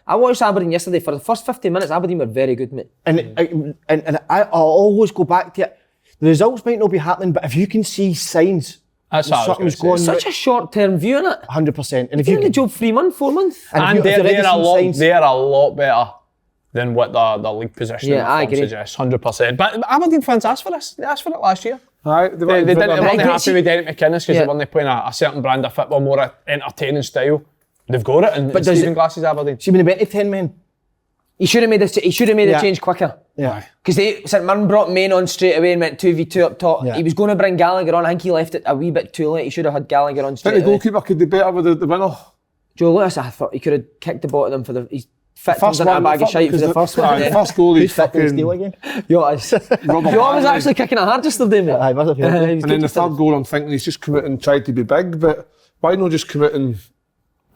I watched Aberdeen yesterday. For the first 15 minutes, Aberdeen were very good, mate. And I'll always go back to it. The results might not be happening, but if you can see signs That's what I was something's gonna going Such a short-term view on it. 100%. And if You're you in the job 3 months, 4 months. And if you're already seeing signs- they're a lot better than what the league position Yeah, I agree. suggests, 100%. But Aberdeen fans asked for this. They asked for it last year. Aye, They weren't agree. happy with Derek McInnes because Yeah. they weren't playing a certain brand of football, more entertaining style. They've got it, and But does Stephen it- Glass is Aberdeen. See, when they went to 10 men, He should have made this. He should have made Yeah. a change quicker. yeah. Because St Mirren brought Main on straight away and went 2v2 up top. Yeah. He was going to bring Gallagher on. I think he left it a wee bit too late. He should have had Gallagher on I straight think the away. goalkeeper could do better with the winner. Joe Lewis, I thought he could have kicked the ball to them for he's fit First comes into a one, bag of shite for the first one. Aye, first goal, Who's he's fit to steal fucking. again? Yo, Rubber was band, actually kicking it hard yesterday, mate. Aye, must have been. He was And good then the yesterday. third goal, I'm thinking he's just come out and tried to be big, but why not just come out and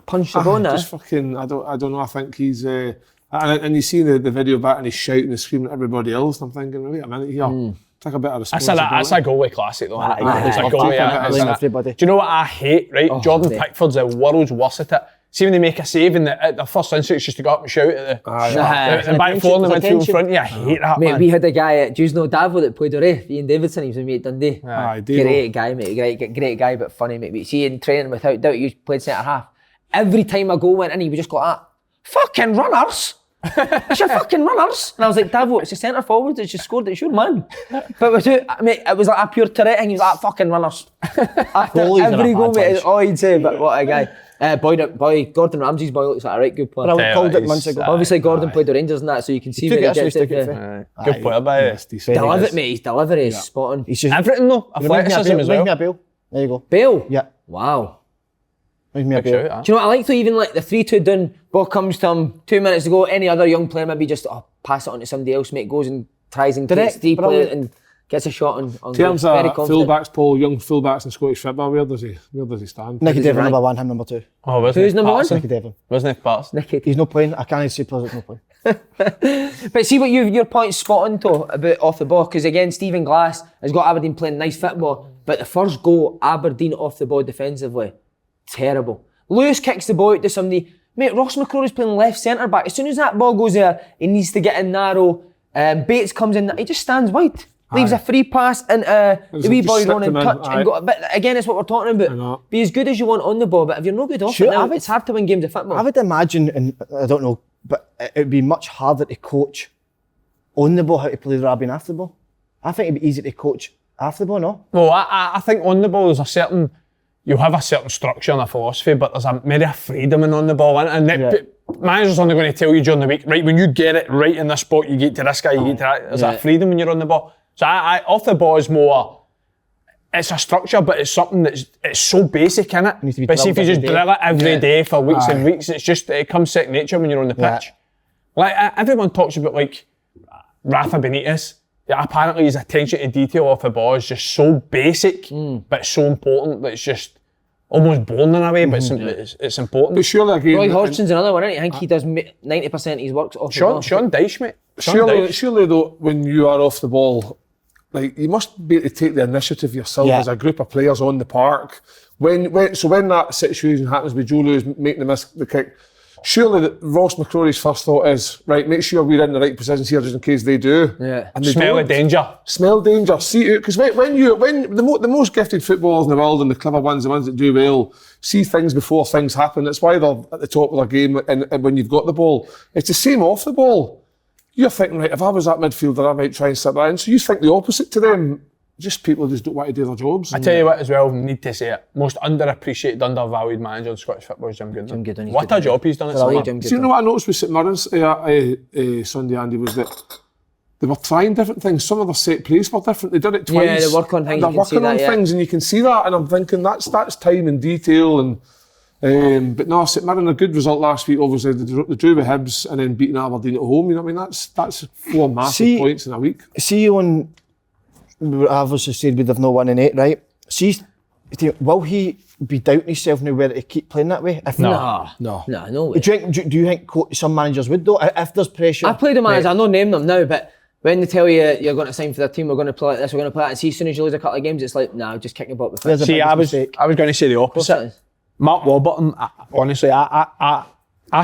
Punch the ball, just nah. fucking? I don't know. I think he's. And you see the video back and he's shouting and screaming at everybody else. I'm thinking, wait a minute here, take a bit of responsibility. That's a goalie classic though. Aye, isn't it? It's a aye, goalie, aye, isn't blame it? everybody. Do you know what I hate, right? Jordan mate. Pickford's the world's worst at it. See when they make a save and the first instinct is just to go up and shout at the back four and the midfield in front of you. I hate that, Mate, man. we had a guy at Jusno Davo that played Ore, Ian Davidson, he was with me at Dundee. Aye, Davo. Great guy, mate. Great guy, but funny, mate. See, in training, without doubt, you played centre half. Every time a goal went in, he would just go like that. Fucking runners! It's your fucking runners! And I was like, Davo, it's a centre forward that just scored, it's your man. But mate, it was like a pure Tourette thing, he was like, fucking runners. After Goalies are every a goal, bad mate, bunch. is all he'd say, but what a guy. Gordon Ramsay's boy looks like a right good player. But I Yeah, called it he's, months ago. Obviously, Gordon played the Rangers and that, so you can see took where it, he actually gets it. took it Yeah. Good player by Yes, decent. Delivery, mate, his delivery is spot on. He's just everything though. reminds me of Athleticism as Bale, reminds me well. of Bale. There you go. Bale? Yeah, Wow. reminds me of Big Bale. shout, huh? Do you know what I like though? Even like the 3-2 done, ball comes to him, 2 minutes to go, any other young player maybe just pass it on to somebody else, mate, goes and tries and Direct, takes deep play brilliant. and gets a shot on In goal. terms Very of confident. fullbacks, Paul, young fullbacks in Scottish football, where does he stand? Nicky Is he Devlin rank? number 1, him number 2. Oh, wasn't Who's it? number one? Patterson? Nicky Devlin. Wasn't it Patterson? Nicky. He's not playing. I can't say players that's not playing. But see what your point's spot on though about off the ball, because again, Stephen Glass has got Aberdeen playing nice football, but the first goal, Aberdeen off the ball defensively, terrible. Lewis kicks the ball out to somebody. Mate, Ross McCrory's playing left centre back. As soon as that ball goes there, he needs to get in narrow. Bates comes in, he just stands wide. Leaves a free pass into the wee boy running touch and got. But again, it's what we're talking about. Be as good as you want on the ball, but if you're no good off it now, it's hard to win games of football. I would imagine, and I don't know, but it would be much harder to coach on the ball how to play rather than after the ball. I think it'd be easier to coach after the ball, no? Well, I think on the ball there's you'll have a certain structure and a philosophy, but there's maybe a freedom in on the ball, and managers only going to tell you during the week, right, when you get it right in this spot, you get to this guy, you get to that. There's that freedom when you're on the ball. So I off the ball is more, it's a structure, but it's something it's so basic, innit? But see, if you just drill it every day for weeks and weeks, it comes second nature when you're on the pitch. Like, everyone talks about, like, Rafa Benitez. Yeah, apparently his attention to detail off the ball is just so basic, but it's so important that it's just almost boring in a way, but it's important. But surely again, Roy Hodgson's another one, isn't he? I think he does 90% of his work off the ball. Sean Dyche, mate. Surely though, when you are off the ball, like, you must be able to take the initiative yourself as a group of players on the park. When that situation happens with Joe Lewis making the kick, surely Ross McCrory's first thought is, right, make sure we're in the right positions here just in case they do. Yeah. And they smell the danger. Smell danger. See it, because when the most gifted footballers in the world and the clever ones, the ones that do well, see things before things happen. That's why they're at the top of their game and when you've got the ball. It's the same off the ball. You're thinking, right, if I was that midfielder, I might try and sit that in. So you think the opposite to them. Just people just don't want to do their jobs. I tell you what as well, need to say it, most underappreciated, undervalued manager in Scottish football is Jim Goodwin. What a job he's done at Summer. Do you know what I noticed with St Mirren's Sunday, Andy, was that they were trying different things. Some of their set plays were different. They did it twice. Yeah, they work on things. They're working on things and you can see that, and I'm thinking that's time and detail. And but no, St Mirren, a good result last week, obviously they drew with Hibs and then beating Aberdeen at home. You know what I mean? That's 4 massive points in a week. See, on I obviously said we'd have no 1 in 8, right? See, will he be doubting himself now whether to keep playing that way? No way. Do you think some managers would though? If there's pressure, I've played a manager, I don't name them now, but when they tell you you're going to sign for their team, we're going to play like this, we're going to play that, and see, as soon as you lose a couple of games, it's like, nah, just kick your butt with it. See, I was going to say the opposite. Mark Warburton, honestly, I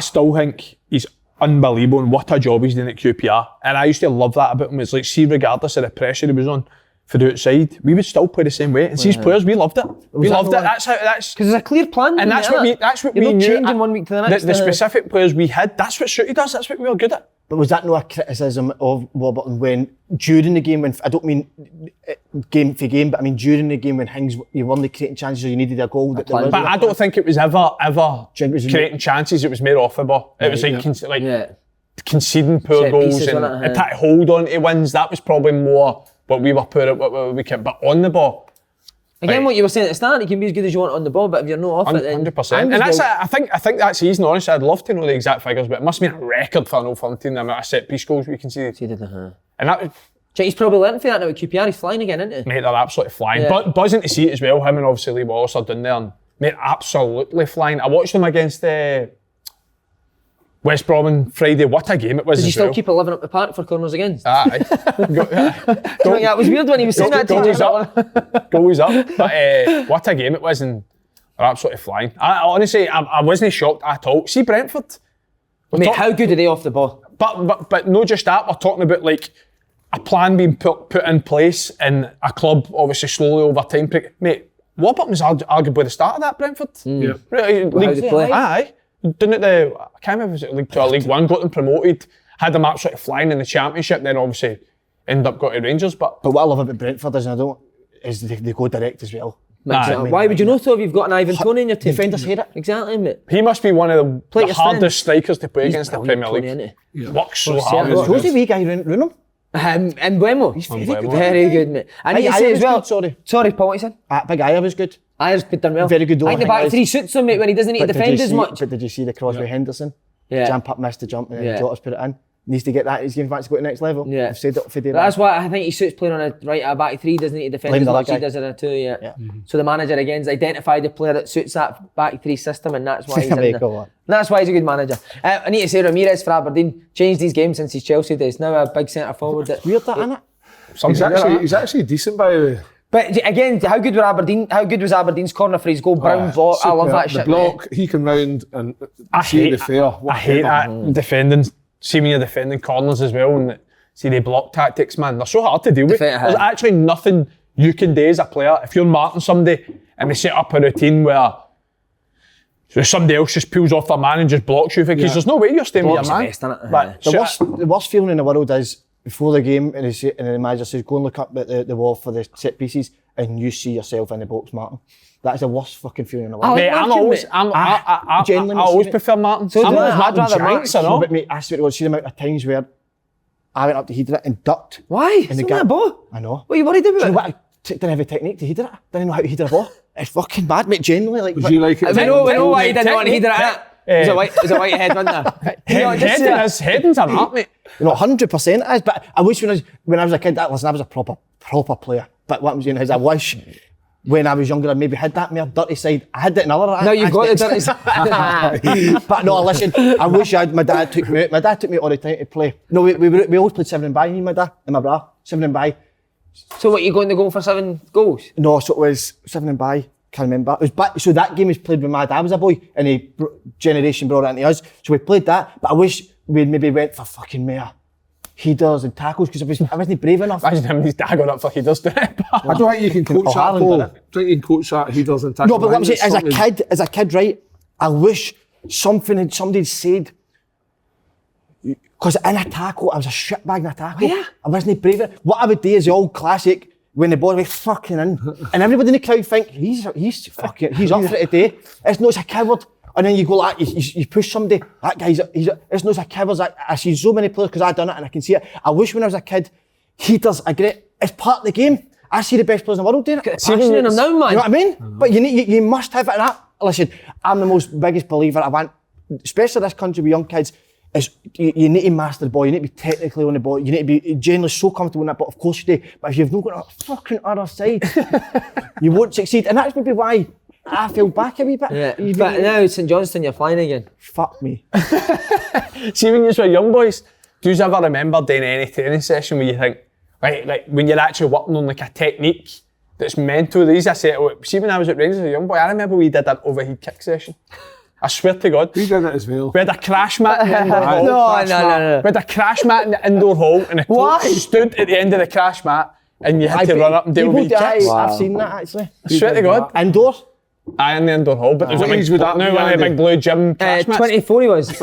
still think he's unbelievable and what a job he's doing at QPR. And I used to love that about him. It's like, see, regardless of the pressure he was on for the outside, we would still play the same way. And see, as players, we loved it. We loved it. That's because there's a clear plan. And that's what we knew. Changing 1 week to the next. The specific players we had, that's what suited us. That's what we were good at. But was that not a criticism of Warburton when during the game, when I don't mean game for game, but I mean during the game when you weren't creating chances or you needed a goal? But I don't think it was ever creating chances. It was more off the ball. It was conceding poor goals pieces, and trying to hold on to wins. That was probably more what we were poor at, what we kept. But on the ball, again, what you were saying at the start, you can be as good as you want on the ball, but if you're not off it, then 100%. And that's I think that's easy. Honestly, I'd love to know the exact figures, but it must have been a record for an Old Firm team, the amount of set piece goals we conceded. And that. He's probably learning for that now with QPR. He's flying again, isn't he? Mate, they're absolutely flying. Yeah. But buzzing to see it as well. Him and obviously Lee Wallace are down there, and mate, absolutely flying. I watched them against West Brom on Friday. What a game it was. Did you still keep 11 up the park for corners again? Aye. It was weird when he was saying that. Goals up. But what a game it was, and they're absolutely flying. Honestly, I wasn't shocked at all. See Brentford. Mate, how good are they off the ball? But not just that. We're talking about like a plan being put in place in a club, obviously slowly over time. Mate, Warburton was arguably the start of that Brentford. Yeah. Really, how they play? Aye. Done it I can't remember, was it League 2 or League 1, got them promoted, had them absolutely flying in the Championship, then obviously ended up going to Rangers. But what I love about Brentford is they go direct as well. Why would you know so if you've got an Ivan Toney in your team? Defenders hate it. Exactly, mate. He must be one of the hardest strikers to play against the Premier League. Works so hard. Who's the wee guy running? And Buemo. He's very good. Very good, mate. I need to say as well. Sorry, Paul, what you said? Big Aya was good. Aya's done well. Very good. I think the back three suits him, mate, when he doesn't need to defend as much. But did you see the cross with Henderson? Yeah. Jump up, missed the jump, and then Jota's put it in. Needs to get that. He's going to go to the next level. Yeah. I've said it for that's why I think he suits playing on a back three. Doesn't need to defend as much. He does in a two. Yeah. Mm-hmm. So the manager again's identified the player that suits that back three system, and that's why he's in there. That's why he's a good manager. I need to say Ramirez for Aberdeen changed his game since his Chelsea days. Now a big centre forward. Weird that, isn't it? He's actually decent, by the way. But again, how good was Aberdeen's corner for his goal? Brown block. I love that shit. The block, he came round and I hate the fair. I hate that defending. See when you're defending corners as well, and See, they block tactics, man. They're so hard to deal with. Defeat, There's actually nothing you can do as a player. If you're marking somebody and they set up a routine where somebody else just pulls off their man and just blocks you, because there's no way you're staying with your man. Best, innit? But The worst feeling in the world is before the game, and the manager says, "Go and look up at the wall for the set pieces," and you see yourself in the box, Martin. That's the worst fucking feeling in the world. Mate, I always prefer Martin. So I'm do I. not I'd Martin rather Shanks, Mark. I know. But mate, I swear to God, see the amount of times where I went up to header it and ducked. Why? And It's the not guy- that ball. I know. What are you worried about? Do you know what? I didn't have a technique to header it. Didn't know how to header a ball. It's fucking bad, mate. Genuinely, like. Would you like it? We know why he didn't want to Technique, header it. It was a white head, wasn't it? Heading's an art, mate. You know, 100% it is. But I wish when I was a kid, listen, I was a proper player. But what I'm saying is, I wish when I was younger, I maybe had that more dirty side. I had it in other. No, you've got the dirty side. But no, listen, I wish my dad took me out. My dad took me all the time to play. No, we always played 7 and by, me and my dad and my brother, 7 and by. So what, you going to go for 7 goals? No, so it was 7 and by. Can't remember. It was so that game was played when my dad was a boy, and he generation brought it into us. So we played that. But I wish we maybe went for fucking more headers and tackles, because I wasn't brave enough. Imagine him and his dad going up for headers doing it. I don't think you can coach that, Haaland Paul. did I don't think you can coach that. He doesn't tackle. No, but what I'm saying, behind. as a kid, right, I wish somebody had said, because in a tackle, I was a shitbag in a tackle. Yeah. I wasn't brave enough. What I would do is the old classic, when the ball was fucking in, and everybody in the crowd think, he's up for it today. It's not, it's a coward. And then you go like, you push somebody, that guy's, it's not, it's a coward. I see so many players, because I've done it and I can see it. I wish when I was a kid, heaters, I get it, it's part of the game. I see the best players in the world doing it. Passion in them now, man. You know what I mean? But you must have it. And listen, I'm the most biggest believer. I want, especially this country with young kids, is you need to master the ball. You need to be technically on the ball. You need to be generally so comfortable in that. But of course you do. But if you've not got a fucking other side, you won't succeed. And that's maybe why I fell back a wee bit. Yeah. But now St Johnstone, you're flying again. Fuck me. See, when you were young boys, do you ever remember doing any training session where you think, right, like when you're actually working on like a technique that's mental? These I say, see, when I was at Rangers as a young boy, I remember we did an overhead kick session. I swear to God. We did it as well. We had a crash mat in the indoor hall. No. We had a crash mat in the indoor hall, and the coach stood at the end of the crash mat, and you had to run up and deal with kicks. I've seen that actually. I swear to God. Indoor? Aye, in the indoor hall, but there's a What big, age would that now be, one of the Andy? big blue gym crash mats. 24 he was. It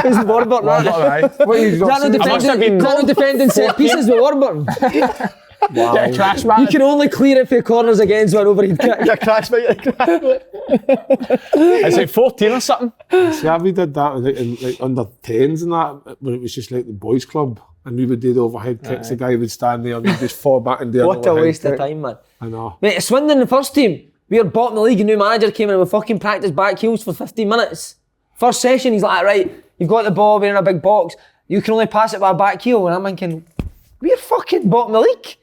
was Warburton. Aye. What you Is that no I must have been defending set pieces with Warburton? Yeah, a crash mat. You can only clear it for corners against one overhead kick. A crash mate. Is it 14 or something? See, we did that like under 10s and that, when it was just like the boys' club, and we would do the overhead kicks. The guy would stand there and we'd just fall back and do an What a overhead waste of kick. time, man. I know. Mate, it's Swindon, the first team. We were bottom of the league, a new manager came in and we fucking practiced back heels for 15 minutes. First session, he's like, right, you've got the ball, we're in a big box, you can only pass it by a back heel. And I'm thinking, we're fucking bottom of the league.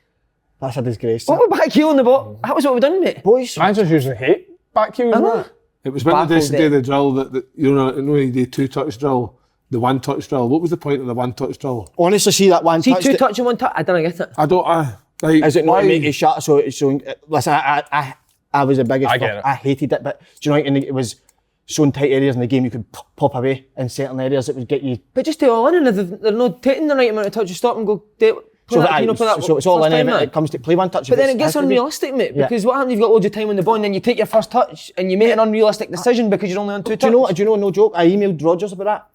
That's a disgrace. What with back heel in the ball? That was what we done, mate. Boys, Managers usually hate back heels, I know. isn't it? It was when they Baffled used to do the drill that you know you do 2-touch drill, the 1-touch drill. What was the point of the 1-touch drill? honestly, see that one See, touch. 2 touch and 1 touch, I don't get it. Like, Is it not why? to make you shut? So it's showing. Listen, I was the biggest. I get it. I hated it, but do you know? And it was so in tight areas in the game, you could pop away in certain areas. It would get you. But just do it all in, and if they're not taking the right amount of touch, you stop and go, play that So it's all first in time, when man. it comes to play one touch. But then it has gets to be. unrealistic, mate, Yeah. because what happens if you've got loads of time on the ball and then you take your first touch and you make an unrealistic decision because you're only on 2 touches? Do you know? No joke. I emailed Rodgers about that.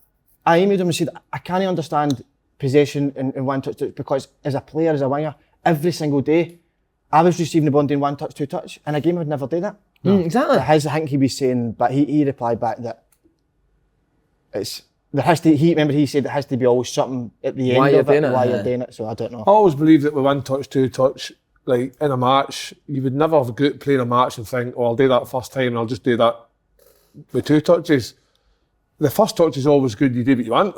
I emailed him and said I can't understand possession in 1-touch because as a player, as a winger, every single day, I was receiving the ball doing 1-touch, 2-touch. In a game, I would never do that. Exactly. I think he was saying, but he replied back that there has to. He said there has to be always something at the Why end you're of it doing it, why yeah. you're doing it. So I don't know. I always believed that with 1-touch, 2-touch, like in a match, you would never have go playing a match and think, oh, I'll do that first time and I'll just do that with 2 touches. The first touch is always good, you do what you want.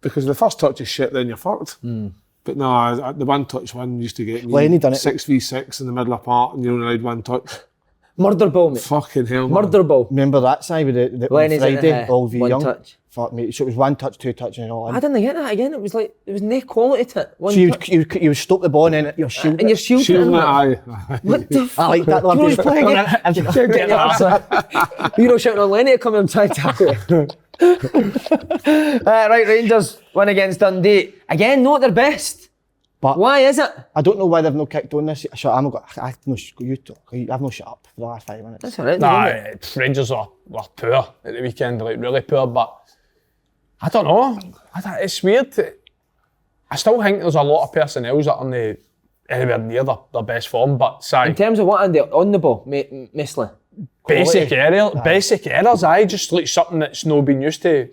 Because the first touch is shit, then you're fucked. But no, the 1-touch one used to get me Lenny done it. 6v6 in the middle of part and you're only allowed 1 touch. Murder ball, mate. Fucking hell, man. Murder ball. Remember that side with the Lenny's in Friday, it, all v 1 young. touch. Fuck me. So it was 1-touch, 2-touch, and all. I didn't get that again. It was like, there was no quality to it. 1 So touch. you would stop the ball and then you're shielding. And you're shielding Shielding it. it, aye. What the I like that. You know he's playing it. Get your arse up. You know, shouting on Lenny to come in and try to tackle it. Right, Rangers win against Dundee. Again, not their best. But Why is it? I don't know why they've not kicked on this. So I've not shut up for the last 5 minutes. That's alright. Nah, Rangers were poor at the weekend, like really poor, but I don't know. It's weird. I still think there's a lot of personnel that aren't anywhere near their best form, but In terms of what, Andy, on the ball, mostly. basic errors, just like something that's not been used to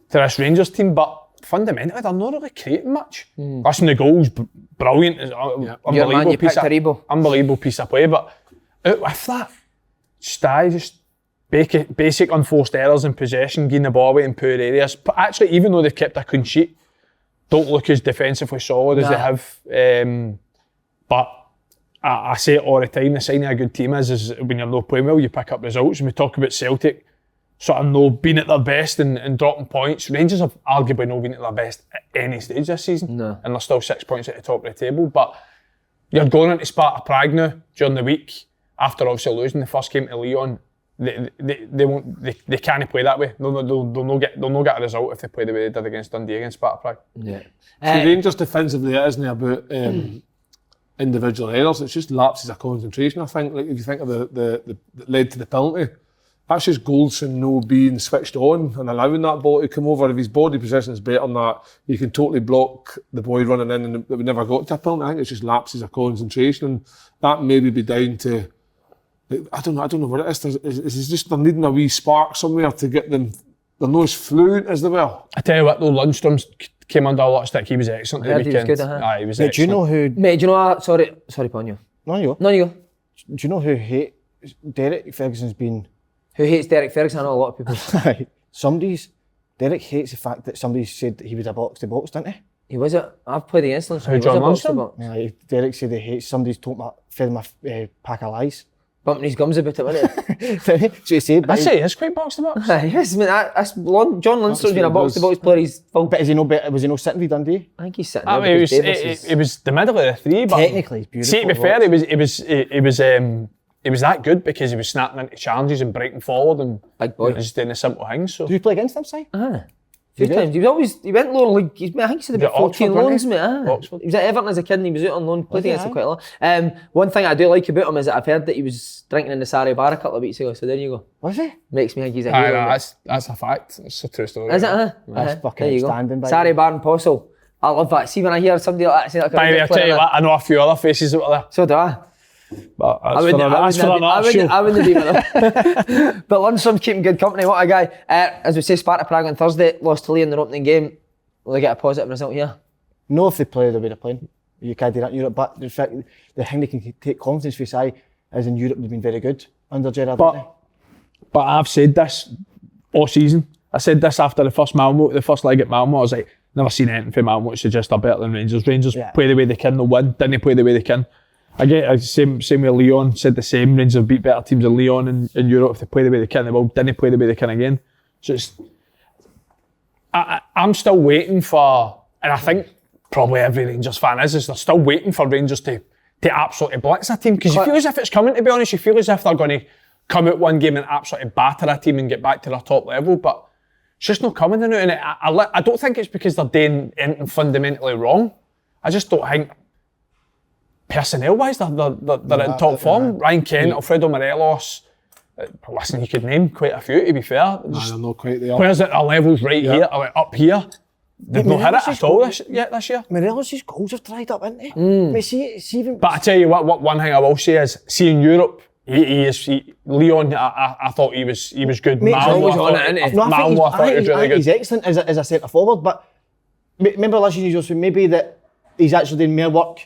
this Rangers team, but fundamentally they're not really creating much. Listen, the goal's brilliant, Your man, you picked Aribo. unbelievable piece of play, but out with that, just basic unforced errors in possession, getting the ball away in poor areas. But actually, even though they've kept a clean sheet, don't look as defensively solid as they have. But I say it all the time, the sign of a good team is when you're not playing well, you pick up results. And we talk about Celtic sort of not being at their best and dropping points. Rangers have arguably not been at their best at any stage this season. No. And they're still 6 points at the top of the table. But you're going into Sparta Prague now during the week, after obviously losing the first game to Lyon. They can't play that way. They'll not get a result if they play the way they did against Dundee against Sparta Prague. Yeah. So Rangers defensively, it isn't about individual errors. It's just lapses of concentration. I think, like if you think of the that led to the penalty, that's just Goldson no being switched on and allowing that ball to come over. If his body position is better than that, you can totally block the boy running in, and it would never got to a penalty. I think it's just lapses of concentration, and that maybe be down to. I don't know what it is. It's just they're needing a wee spark somewhere to get them. They're not as fluent as they were. I tell you what, though, Lundstrom's came under a lot of stick. He was excellent at the weekend. He was good, Aye, he was Mate, excellent. do you know who? Mate, do you know what? Sorry, Ponyo. No, you go. No, you go. Do you know who hates Derek Ferguson's been? Who hates Derek Ferguson? I know a lot of people. Derek hates the fact that somebody said that he was a box to box, didn't he? He was it. I've played against him. So Who, he was John a box to Lundstrom? box. Yeah, Derek said he hates somebody's fed him a pack of lies. Bumping his gums about it, wasn't it? So he said, I say it's quite box to box. Yes, I mean, John Lundstrom's been a box to box player. He's full. but is he no better? Was he no sitting with Dundee? I think he's sitting I there mean, because it was the middle of the three, but Technically, he's beautiful. see, to be to fair, watch. it was that good because he was snapping into challenges and breaking forward and Big boy. just doing the simple things. So Did you play against him, Si? A few times. He went lower league. I think he said about Was it 14 Oxford, loans, wasn't mate. Oxford. He was at Everton as a kid and he was out on loan. Played he? against him quite a lot. One thing I do like about him is that I've heard that he was drinking in the Sari bar a couple of weeks ago. So there you go. Was he? Makes me think he's a aye, hero. no, that's a fact. It's a true story. Is it? That's fucking There you go. outstanding, by Sari the way. bar and Postle. I love that. See when I hear somebody like that say like a By the way, good I tell player you like what, I know a few other faces out there. so do I. But I wouldn't be with him. But Lundstrom's keeping good company. What a guy. As we say, Sparta Prague on Thursday. Lost to Lee in their opening game. Will they get a positive result here? No, if they play the way they're playing. You can't do that in Europe. But the fact, the thing they can take confidence for Si is in Europe they've been very good under Gerrard. haven't they? But I've said this all season. I said this after the first leg at Malmo. I was like, never seen anything from Malmo to suggest they're better than Rangers. Rangers play the way they can, they'll win. Didn't play the way they can. I get same with Lyon. Said the same. Rangers have beat better teams than Lyon in Europe. If they play the way they can, they will. Didn't play the way they can again. So I'm still waiting for, and I think probably every Rangers fan is they're still waiting for Rangers to absolutely blitz a team, because you feel as if it's coming, to be honest. You feel as if they're going to come out one game and absolutely batter a team and get back to their top level, but it's just not coming now. And I don't think it's because they're doing anything fundamentally wrong. I just don't think personnel-wise they're in top form. Ryan Kent, Alfredo Morelos. Listen, you could name quite a few, to be fair. They're not quite there. Players at their levels here, or up here, they've not hit it at all this year. Morelos' goals have dried up, haven't they? Mate, see even. But I tell you what, one thing I will say is, see in Europe, Leon, I thought he was good. Mate, Malmo, he's on it, isn't he? Malmo, I thought he was really good. He's excellent as a centre forward, but remember last year you was maybe that he's actually doing more work.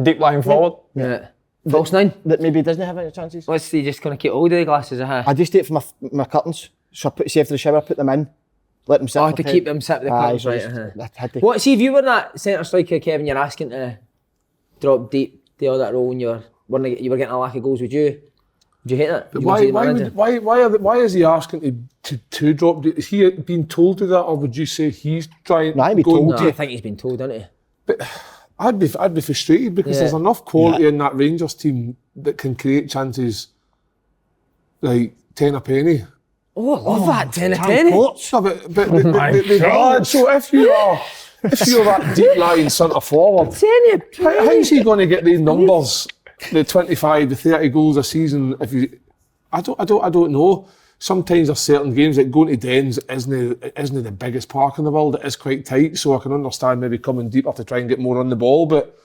Deep lying forward. Yeah. False nine. That maybe he doesn't have any chances. What's he just going to keep hold of the glasses? I just take it for my curtains. So I see after the shower, put them in, let them sit. Oh, to keep them sit with the curtains, so right. I had to. What, see if you were that centre striker, Kevin, you're asking to drop deep, do all that role, and you were getting a lack of goals, would you hate that? Why is he asking to drop? Is he being told to that, or would you say he's trying? No, I'd be told No, I think he's been told, hasn't he? But I'd be frustrated because there's enough quality in that Rangers team that can create chances like 10 a penny. Oh, I love that 10 of Tam 10. Courts. No, but my they God. so if you're that deep lying centre forward, 10 of 10. how's he going to get these numbers, the 25, the 30 goals a season? If you, I don't know. Sometimes there's certain games like going to Dens isn't the biggest park in the world. It is quite tight, so I can understand maybe coming deeper to try and get more on the ball. But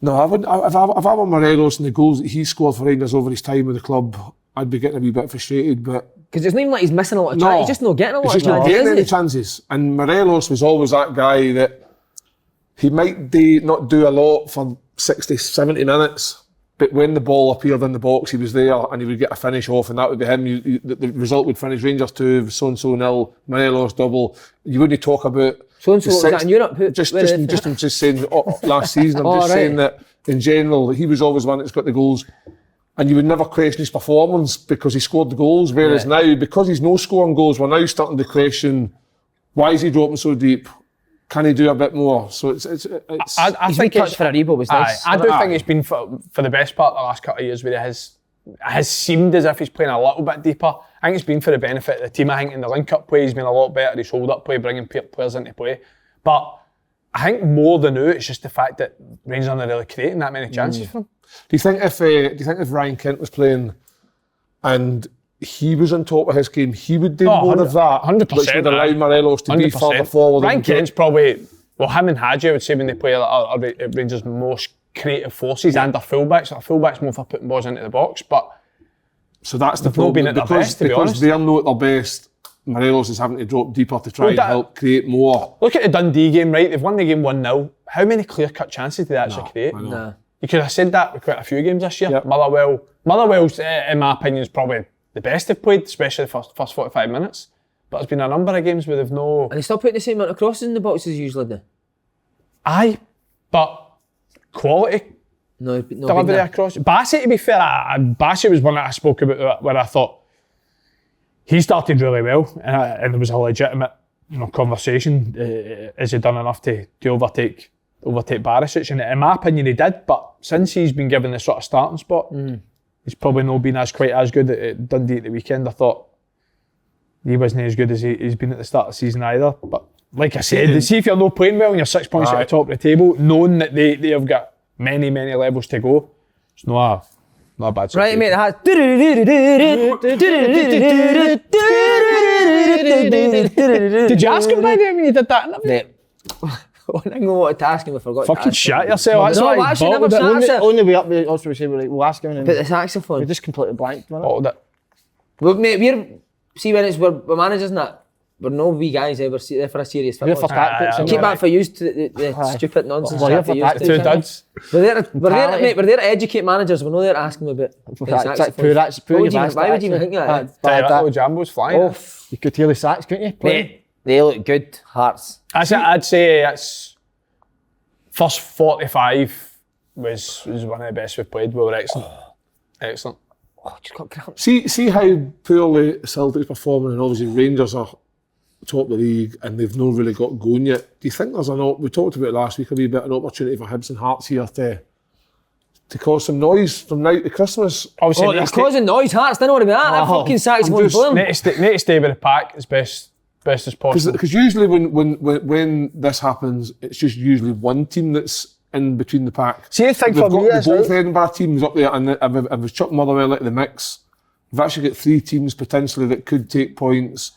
no, I wouldn't. If I were Morelos and the goals that he scored for Rangers over his time with the club, I'd be getting a wee bit frustrated. But Because it's not even like he's missing a lot of chances. He's just not getting a lot he's of just not chances, getting is any he? chances. And Morelos was always that guy that he might not do a lot for 60, 70 minutes. But when the ball appeared in the box, he was there and he would get a finish off, and that would be him. The result would finish Rangers 2, so-and-so nil, Morelos double. You wouldn't talk about... So-and-so, was that in Europe? I'm just saying last season, I'm just saying that in general, he was always one that's got the goals. And you would never question his performance because he scored the goals. Whereas now, because he's no scoring goals, we're now starting to question, why is he dropping so deep? Can he do a bit more? So I think touch for Aribo was nice. I do think it's been for the best part of the last couple of years where it has seemed as if he's playing a little bit deeper. I think it's been for the benefit of the team. I think in the link-up play he's been a lot better. His hold-up play, bringing players into play. But I think more than now, it's just the fact that Rangers aren't really creating that many chances for him. Do you think if Ryan Kent was playing and he was on top of his game, he would do more of that, 100%, which would allow Morelos to be further forward? Ryan Kent's probably, well, him and Hadji, I would say, when they play are Rangers' most creative forces and their fullbacks. Our fullbacks more for putting balls into the box, but so that's the they've not been at their best, to be honest. Because they're not at their best, Morelos is having to drop deeper to try and help create more. Look at the Dundee game, right? They've won the game 1-0. How many clear-cut chances did they actually create? Nah. You could have said that with quite a few games this year. Yep. Motherwell's, in my opinion, is probably the best they've played, especially the first 45 minutes. But there's been a number of games where they've no... And they still putting the same amount of crosses in the box as usually do. Aye, but quality No, delivery across. Bassett, to be fair, Bassett was one that I spoke about where I thought he started really well, and there was a legitimate, conversation. Has he done enough to overtake Barisic? And in my opinion, he did. But since he's been given the sort of starting spot, he's probably not been quite as good at Dundee at the weekend. I thought he wasn't as good as he's been at the start of the season either. But like I said, see if you're not playing well and you're 6 points at the top of the table, knowing that they have got many levels to go, it's not a bad situation. Right, mate, Did you ask him by the way when you did that interview? Mate, one thing I wanted to ask him, I forgot. Fucking shit yourself. That's No, why I I actually never bottled it. sat- Only way up, also we say we'll ask him, and But the saxophone. we just completely blanked. Bottled it. Well, mate, we're managers and that. We're no wee guys ever there for a serious We're football. for tactics. and Keep we're that for used to the stupid nonsense. Well, chat yeah, for for used tactics. to. Two duds. We're there to educate managers. We're not there to ask them about saxophones. Why would you even think that? Little Jambo's flying. Oh, You could hear the sax, couldn't you? mate, they look good. Hearts. I'd say it's first 45 was one of the best we've played. We were excellent. Excellent. Oh, just got cramps. See how poorly Celtic's performing, and obviously Rangers are top of the league and they've not really got going yet. Do you think there's we talked about it last week, a wee bit an opportunity for Hibs and Hearts here to cause some noise from now to Christmas? Obviously, Oh, they're causing noise. Hearts don't know what about that. That fucking saxophone blowing. need to stay with the pack as best as possible. Because usually when this happens, it's just usually one team that's in between the pack. See, the thing We've for me got is, both right? Edinburgh teams up there, and if we've chucked Motherwell into the mix, we've actually got 3 teams potentially that could take points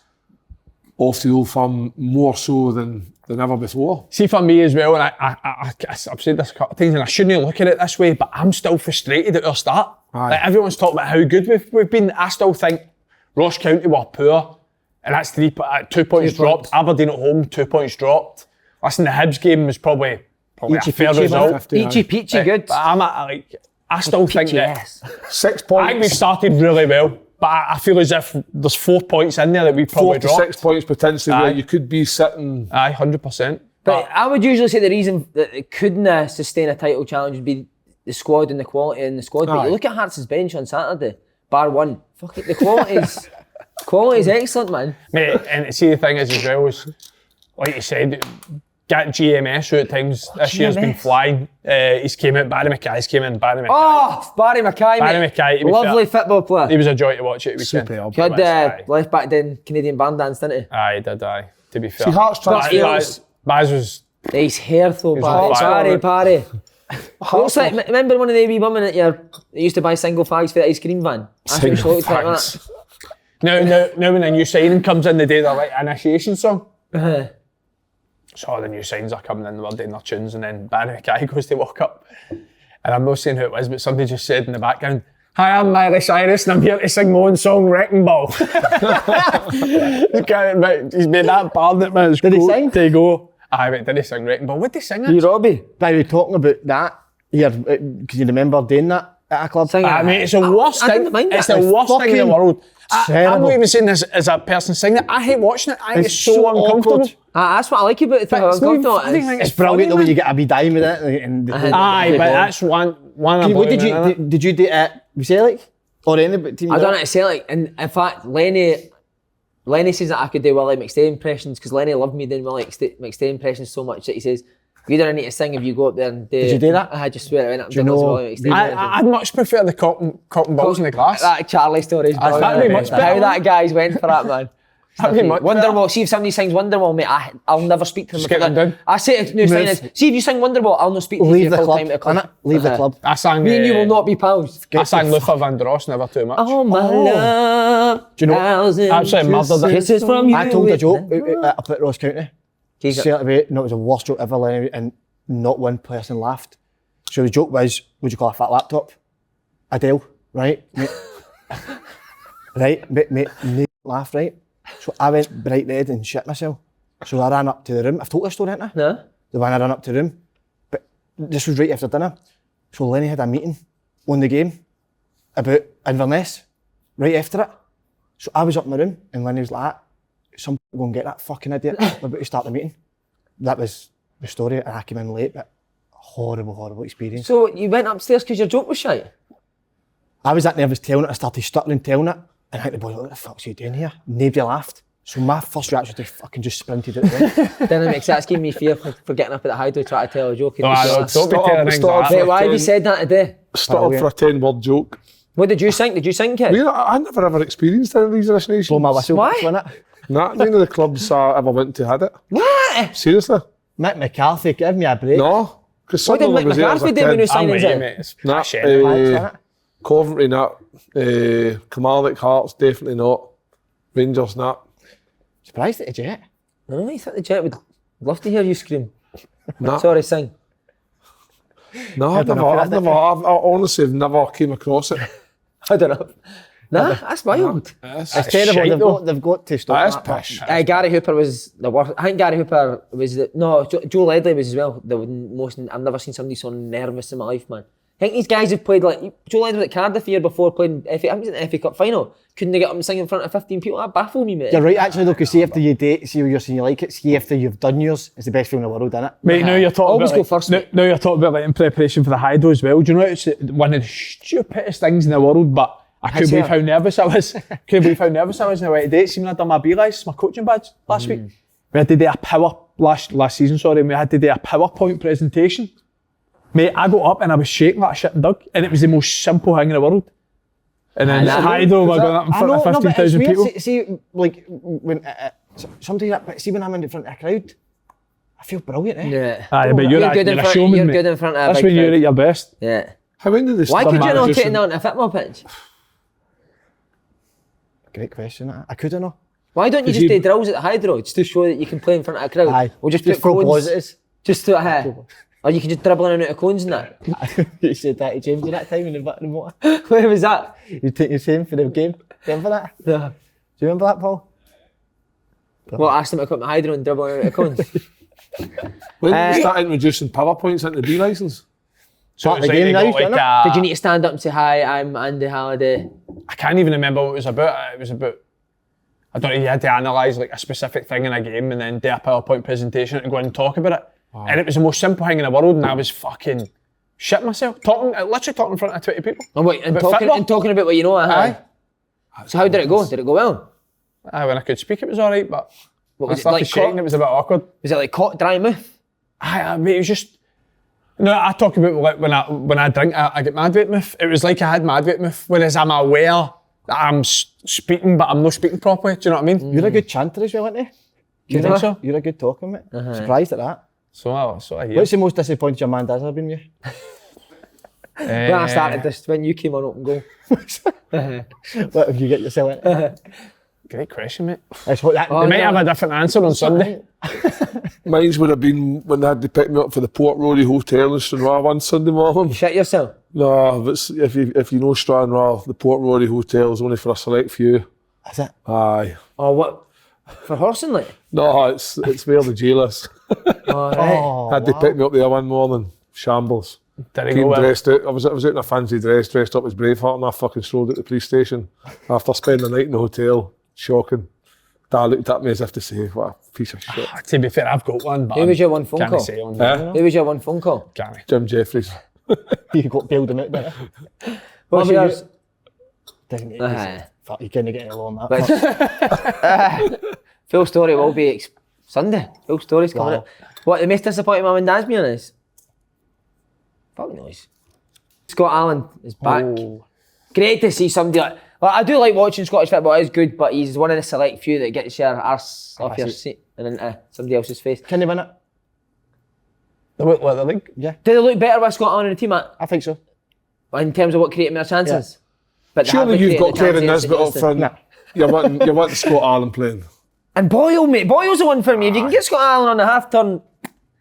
off the Old Firm more so than ever before. See, for me as well, and I've said this a couple of times, and I shouldn't look at it this way, but I'm still frustrated at our start. Aye. Like, everyone's talking about how good we've been. I still think Ross County were poor, and that's 2 points dropped. Aberdeen at home, 2 points dropped. Listen, the Hibs game was probably a fair result. Peachy good. But I still think that Yes. 6 I points. think we've started really well, but I feel as if there's 4 points in there that we 4 probably to dropped. 6 points potentially Aye. where you could be sitting. Aye, 100%. But I would usually say the reason that it couldn't sustain a title challenge would be the squad and the quality in the squad. But Aye. you look at Hearts' bench on Saturday, bar one. Fuck it, the quality's excellent, man. Mate, and see the thing is as well is, like you said, get GMS who at times this year's been flying. He's came out, Barry Mackay's came in, Barry Mackay. Oh, Barry Mackay, Barry mate. Mackay, to be Lovely fair, football player. he was a joy to watch at the weekend. Superb. He had left back doing Canadian band dance, didn't he? Aye, he did, aye. To be fair. See, Hearts transfer. Baz was... Nice hair though, on fire. Barry. Looks like, remember one of the wee women that used to buy single fags for the ice cream van? That's what she looked like that. Now when a new signing comes in, they do their like initiation song. So the new signs are coming in, we're doing their tunes, and then Barry Mackay goes to walk up. And I'm not saying who it was, but somebody just said in the background, "Hi, I'm Miley Cyrus and I'm here to sing my own song, Wrecking Ball." He's made that bard that man. Did he sing? To go. Aye, but did he sing Wrecking Ball? What did he sing? You Robbie, by the way, talking about that, can you remember doing that at a club? I mean, it's the worst I thing. didn't mind It's that. the worst thing in the world. I'm terrible. not even saying this as a person singing it. I hate watching it. I think it's so uncomfortable. awkward. That's what I like about it. How It's not even uncomfortable funny, it is. It's brilliant the way you get a wee dime with it. Aye, but that's one. What did you do at CELTIC? Or any team? I done it at Celtic, and in fact, Lenny says that I could do Willie McStay impressions because Lenny loved me doing Willie McStay impressions so much that he says, "You don't need to sing if you go up there and do." Did you do that? I just swear I went up and Do you did loads of know- Willie McStay impressions. I'd much prefer the cotton balls in the glass. That Charlie story is brilliant. that'd be much better. How that guy's went for that, man. That'd be much better. Wonderwall, see if somebody sings Wonderwall, mate, I'll never speak to them. Just get about them that. down. I say to new signers, see if you sing Wonderwall, I'll not speak to Leave you the full club, time at the club. innit? Leave the club. I sang. Me and you will not be pals. I sang Luther Vandross, Never Too Much. Oh my love, Do you know- thousand Absolutely murdered it. kisses from you. I told a joke up at Ross County. Keep it. Celtic away, no, it was the worst joke ever, Lenny, and not one person laughed. So the joke was, would you call a fat laptop? Adele, right? Mate, laugh, right? So I went bright red and shit myself. So I ran up to the room. I've told this story, haven't I? No? The one I ran up to the room. But this was right after dinner. So Lenny had a meeting on the game about Inverness right after it. So I was up in my room and Lenny was like, "Some go and get that fucking idiot. We're about to start the meeting." That was the story, and I came in late, but horrible experience. So you went upstairs because your joke was shite? I was that nervous telling it, I started stuttering telling it, and I think the boys were like, "What the fuck's he doing here?" Nobody laughed. So my first reaction was to fucking just sprinted out the room. Then it makes sense, giving me fear for getting up at the hideaway trying to tell a joke. Don't be telling things Stop. like Wait, that. why have you said that today? Start up for a 10-word joke. What did you sing? Did you sing, kid? I never ever experienced any of these initiations. Blow my whistle. Why? Win it. Nah, none of the clubs I ever went to had it. What? Seriously? Mick McCarthy, give me a break. No. Because What did Mick McCarthy do when he was I'm signing with you, in? mate. It's Nah, passion. Innit? Coventry, not. Kilmarnock, Hearts, definitely not. Rangers, not. Surprised at the Jet. No, I thought the Jet would love to hear you scream. Nah. Sorry, sing. No, I don't know if I honestly have never came across it. I don't know. Nah, that's wild. It's terrible. They've got to stop That is that. pish. Gary Hooper was the worst. I think Gary Hooper was Joe Ledley was as well. The most. I've never seen somebody so nervous in my life, man. I think these guys have played like Joe Ledley was at Cardiff the year before playing FA. I think it was in the FA Cup final. Couldn't they get up and sing in front of 15 people? That baffled me, mate. You're right, actually, though, because see after you date, see what you're saying you like it, see after you've done yours, it's the best film in the world, isn't it? Mate, now you're talking Always about go like, first, now, mate. now you're talking about like in preparation for the Hydo as well. Do you know it's one of the stupidest things in the world? But I couldn't believe how nervous I was. Couldn't believe how nervous I was in the wet dates. Even I done my B license, my coaching badge last week. We had to do a last season. Sorry, we had to do a PowerPoint presentation. Mate, I got up and I was shaking like a shit dug, and it was the most simple thing in the world. And then Hydo were going up in front of 15,000 people. See, like, when sometimes, see when I'm in front of a crowd, I feel brilliant, eh? Yeah. Aye, but you're good in a front. showman, You're mate. good in front of a That's big when you're crowd. at your best. Yeah. How when did they Why start could you not managers take it and- down to a football pitch? Great question. I couldn't know. Why don't you just do drills at the Hydro just to show that you can play in front of a crowd? Aye. Or just Just put throw cones. positives. Just to or you can just dribble in and out of cones and that. You said that to James that time in the motor. Where was that? You take your same for the game. Do you remember that? No. Do you remember that, Paul? Well, I asked him to come to Hydro and dribble in and out of cones. When did they start introducing PowerPoints into the B licence? So Part of the game now, isn't it? Did you need to stand up and say, "Hi, I'm Andy Halliday"? I can't even remember what it was about. It was about, I don't know, you had to analyse like a specific thing in a game and then do a PowerPoint presentation and go and talk about it. Wow. And it was the most simple thing in the world, and I was fucking shit myself. Literally talking in front of 20 people. And wait, and About football? talking about what you know. Aye. So how did it go? Did it go well? Aye, when I could speak it was alright, but What when I was it started like? shaking, it was a bit awkward. Was it like caught dry mouth? I mean, it was just. No, I talk about like when I drink, I get mad with it. It was like I had mad with it. Whereas I'm aware that I'm speaking, but I'm not speaking properly. Do you know what I mean? You're a good chanter as well, aren't you? Do you think so? You're a good talker, mate. Surprised at that. So I hear. What's the most disappointed your man does have been with you? When I started this, when you came on open goal. What have you get yourself in? Great question, mate. That's what that, They might have a different answer on Sunday. Mine would have been when they had to pick me up for the Port Rory Hotel in Stranraer one Sunday morning. Shit yourself. No, but if you know Stranraer, the Port Rory Hotel is only for a select few. Is it? Aye. Oh, what? For horsing, like? No, it's where the jail is. Oh, right. Oh, Had to pick me up there one morning. Shambles. Did he Came go well? dressed out. I was out in a fancy dressed up as Braveheart, and I fucking strolled at the police station after spending the night in the hotel. Shocking. Dad looked at me as if to say, what a piece of shit. To be fair, I've got one, but Who was your one phone can't call? say on Who was your one phone call? Can't I? Jim Jeffries. You got bailed him out, didn't you? What's your- yours? Didn't you? Aye. Fuck, you couldn't get any along that. But full story will be Sunday. Full story's coming Wow. up. What, the most disappointing mum and dad's me on is? Fuck knows. Scott Allen is back. Oh. Great to see somebody like. Well, I do like watching Scottish football, it's good, but he's one of the select few that gets your arse off your seat and into somebody else's face. Can they win it? What the league? Yeah, Do they look better with Scott Allen in the team, Matt? I think so. In terms of what creating their chances? But they Surely haven't you've got created the Kevin chances Nisbet up against front. them. You're wanting Scott Allen playing. And Boyle, mate. Boyle's the one for me. If you can get Scott Allen on the half turn,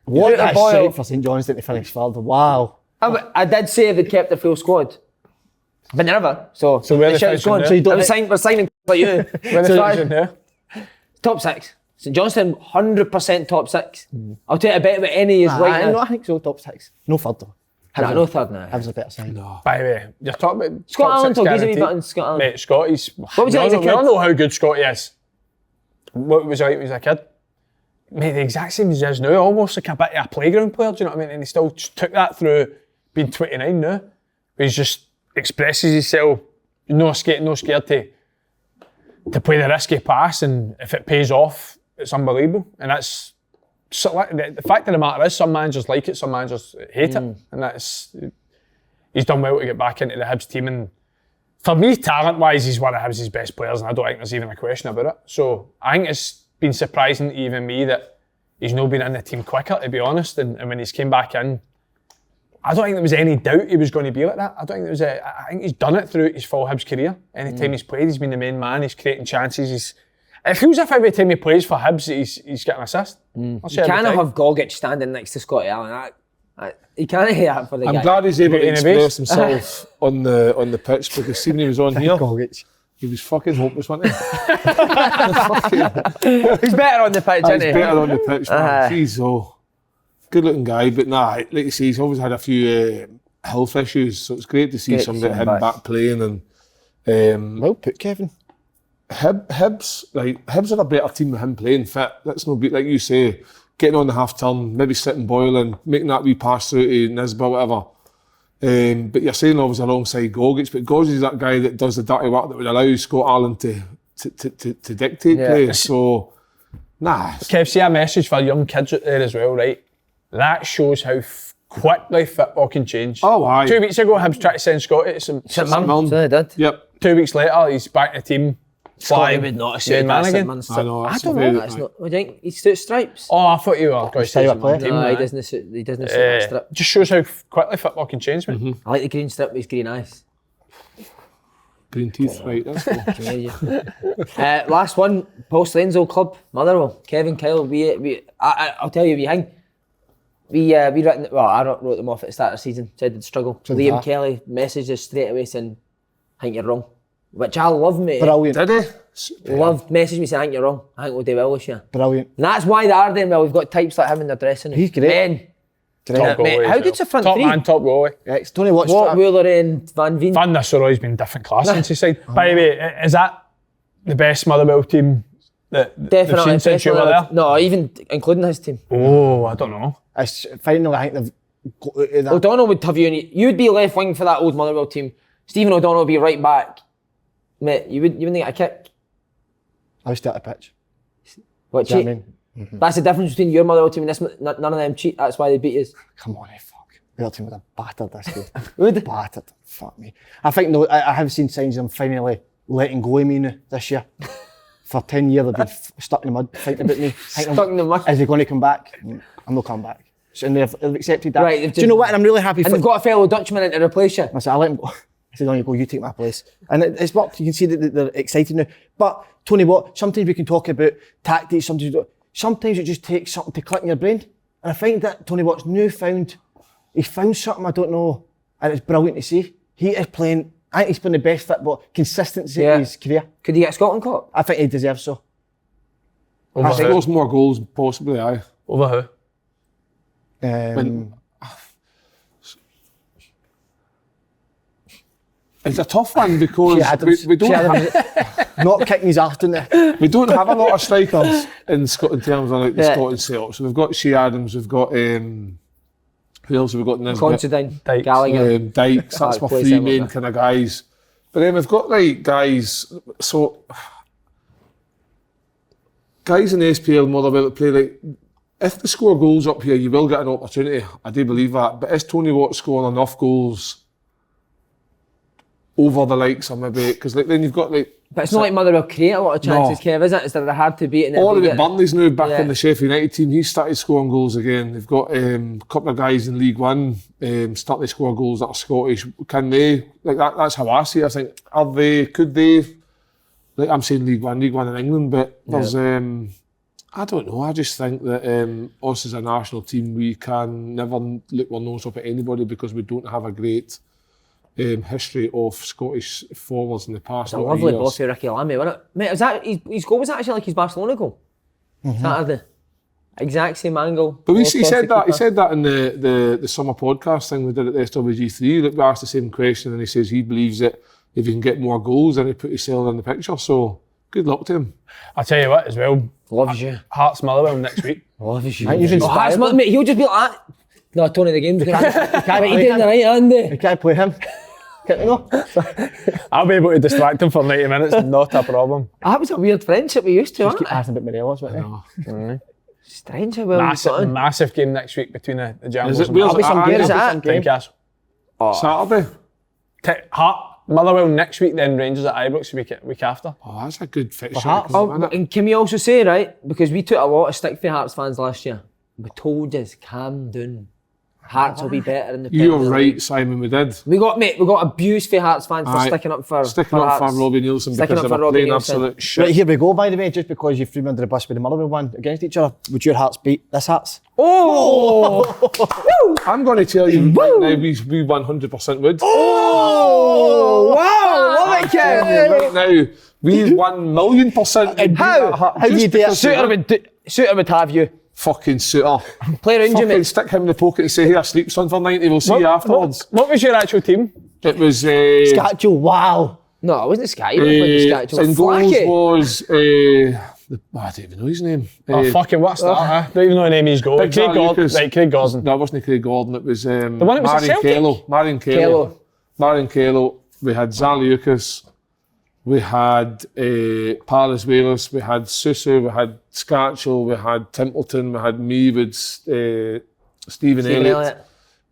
What Without a Boyle. sight for St Johnstone to finish third. Wow. I did say they'd kept their full squad. But never. So where the the shit's finishing going. now? So you don't we're signing like you. When the finish in there? Top six. St Johnstone 100% top six. I'll take a bet with any is right No, now. I think so. Top six. No third though. Nah, no third now. That was a better sign. By the way, you're talking about Scott top Allen, six talk easy wee guaranteed. bit on Scott Allen. Mate, Scotty's. What was he like as a We all kid? know how good Scotty is. What was he like when he was a kid? Mate, the exact same as he is now, almost like a bit of a playground player, do you know what I mean? And he still took that through being 29 now. He just expresses himself, no scared to play the risky pass, and if it pays off, it's unbelievable. And that's so, like, the fact of the matter is, some managers like it, some managers hate it, and that's he's done well to get back into the Hibs team. And for me, talent-wise, he's one of Hibs' best players, and I don't think there's even a question about it. So I think it's been surprising to even me that he's not been in the team quicker, to be honest. And when he's came back in, I don't think there was any doubt he was going to be like that. I don't think there was I think he's done it throughout his full Hibs career. Anytime he's played, he's been the main man. He's creating chances. It feels as if every time he plays for Hibs, he's getting an assist. You can't have Gogic standing next to Scotty Allen. You can't hear that for the guy. I'm glad he's able to In a express base. himself on the pitch, because seeing he was on here, Gogic. he was fucking hopeless, wasn't he? He's better on the pitch, He's isn't he? better on the pitch, man. He's good looking guy, but nah, like you say, he's always had a few health issues, so it's great to see Great to somebody see like him him back. back playing. And Well put, Kevin. Hibs are a better team with him playing fit. That's no be like you say, getting on the half turn, maybe sitting Boyle and making that wee pass through to Nisbet or whatever. But you're saying obviously alongside Gogic, but Gogic is that guy that does the dirty work that would allow Scott Allen to dictate play. So, nah. Kev, see a message for young kids out there as well, right? That shows how quickly football can change. Oh, aye. 2 weeks ago, Hibs tried to send Scotty to St Mirren. So they did. Yep. 2 weeks later, he's back in the team. Scotty flying, would not have main said man that. again. I know. I that's don't very- know. That's not. What do you think? He's two stripes. Oh, I thought you were going to say Style he's of play. on the team. No, he man. doesn't. He doesn't say that strip. Just shows how quickly football can change, man. I like the green strip with his green eyes. Green teeth, right? That's cool. Can hear you. Last one, Post Lane's old club, Motherwell. Kevin Kyle. I'll tell you, we hang. I wrote them off at the start of the season. Said they'd struggle. So did Liam I. Kelly messaged us straight away saying, "I think you're wrong," which I love, mate. Brilliant. Did he? Loved messaged me saying, "I think you're wrong. I think we'll do well this year." Brilliant. And that's why they are doing well. We've got types like him in their dressing room. He's great. Men. Top Mate, goalie how as good's the front top three? man, top goalie. It's Tony Watts. What Wheeler and Van Veen. Van Nistelrooy's been different class since he signed. By the way, is that the best Motherwell team that they've seen since you were there? No, even including his team. Oh, I don't know. It's finally, I think they've got out of that. O'Donnell would have you'd be left wing for that old Motherwell team. Stephen O'Donnell would be right back. Mate, you wouldn't get a kick. I was still at the pitch. What, Do you know cheat? what I mean? That's the difference between your Motherwell team and this. None of them cheat. That's why they beat us. Come on, fuck. The other team would have battered this game. Would have battered. Fuck me. I think I have seen signs of them finally letting go of me now this year. For 10 years, I've been stuck in the mud thinking about me. Stuck in the mud. Is he going to come back? I'm not coming back. So, and they've accepted that. Right, do you know what? And I'm really happy and they've got a fellow Dutchman in to replace you. I said, I'll let him go. I said, on you go, you take my place. And it's worked. You can see that they're excited now. But, Tony Watt, sometimes we can talk about tactics, sometimes it just takes something to click in your brain. And I find that Tony Watt's he's found something I don't know, and it's brilliant to see. He is playing, I think he's been the best football, consistency in his career. Could he get a Scotland Cup? I think he deserves so. I think there's more goals, possibly, aye. Over who? It's a tough one because we don't have, not kicking his arse in there. we don't have a lot of strikers in Scotland in terms of like the Scotland setup. So we've got Shea Adams, we've got who else have we got in this? Considine, Dykes. Gallagher. Dykes, that's my three main kind of guys. But then we've got like guys, so guys in the SPL Motherwell that play like, if they score goals up here, you will get an opportunity. I do believe that. But is Tony Watt scoring enough goals over the likes of maybe, because like, then you've got like... But it's not like Motherwell create a lot of chances, Kev, is it? Is that hard to beat? And all of it, Burnley's now back in the Sheffield United team. He's started scoring goals again. They've got a couple of guys in League One starting to score goals that are Scottish. Can they, like that's how I see it. I think, could they, like I'm saying League One in England, but there's, I don't know, I just think that us as a national team, we can never look our nose up at anybody because we don't have a great history of Scottish forwards in the past. It's a lovely ball for Ricky Lamy, wasn't it? Mate, was that, his goal was actually like his Barcelona goal. Saturday. Exact same angle. But he said that in the summer podcast thing we did at the SWG3. Look, we asked the same question and he says he believes that if he can get more goals, then he put himself in the picture. So good luck to him. I'll tell you what as well. Loves you. Hearts Motherwell next week. Loves you. Hearts Motherwell, mate, he'll just be like that. No, Tony, the game's going to can't he doing the right, Andy? You can't play him. Can't you know? I'll be able to distract him for 90 minutes, not a problem. That was a weird friendship we used to, Just wasn't keep asking about Morelos, wasn't it? Strange how well Massive game next week between the Jamboes. Is it? Where's some it? games Andy? at? Tynecastle. Saturday? Motherwell next week, then Rangers at Ibrox week after. Oh, that's a good fixture. Hearts. And can we also say, right, because we took a lot of stick for Hearts fans last year, we told us, calm down. Hearts will be better in the You're Premier right, League. Simon, we did. We got abused for Hearts fans for sticking up for Hearts. Robbie Nielsen Sticking because up they for were Robbie playing Nielsen. absolute shit. Right, here we go, by the way, just because you threw me under the bus with the Motherwell one against each other, would your Hearts beat this Hearts? Oh! I'm going to tell you right now, we 100% would. Oh! Wow! Love it, Kev! Right now, we 1,000,000%. How do you do it? Suter would have you. Fucking suitor. Play around you, Fucking mate. stick him in the pocket and say, here, sleep son for 90, we'll see you afterwards. What was your actual team? It was... Scatchel, wow. No, it wasn't Sky. You played the and goals was... I don't even know his name. Fucking what's that? Don't even know the name he's got. Craig Gordon. Right, Craig Gordon. No, it wasn't Craig Gordon, it was... the one that was at Celtic? Marion Kelo. We had Zaliukas. We had Palace, we had Susu, we had Scatchel, we had Templeton, we had me with Stephen Elliott.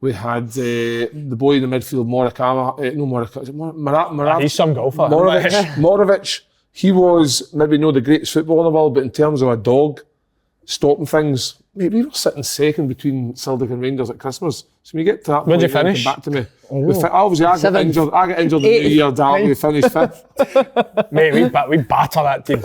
We had the boy in the midfield, He's some golfer. Morovic. He was maybe not the greatest footballer in the world, but in terms of a dog, stopping things, mate, we were sitting second between Celtic and Rangers at Christmas. So when you get to that Where'd point, you finish? come back to me. Obviously, I got injured in the year, Darby, we finished fifth. Mate, we batter that team.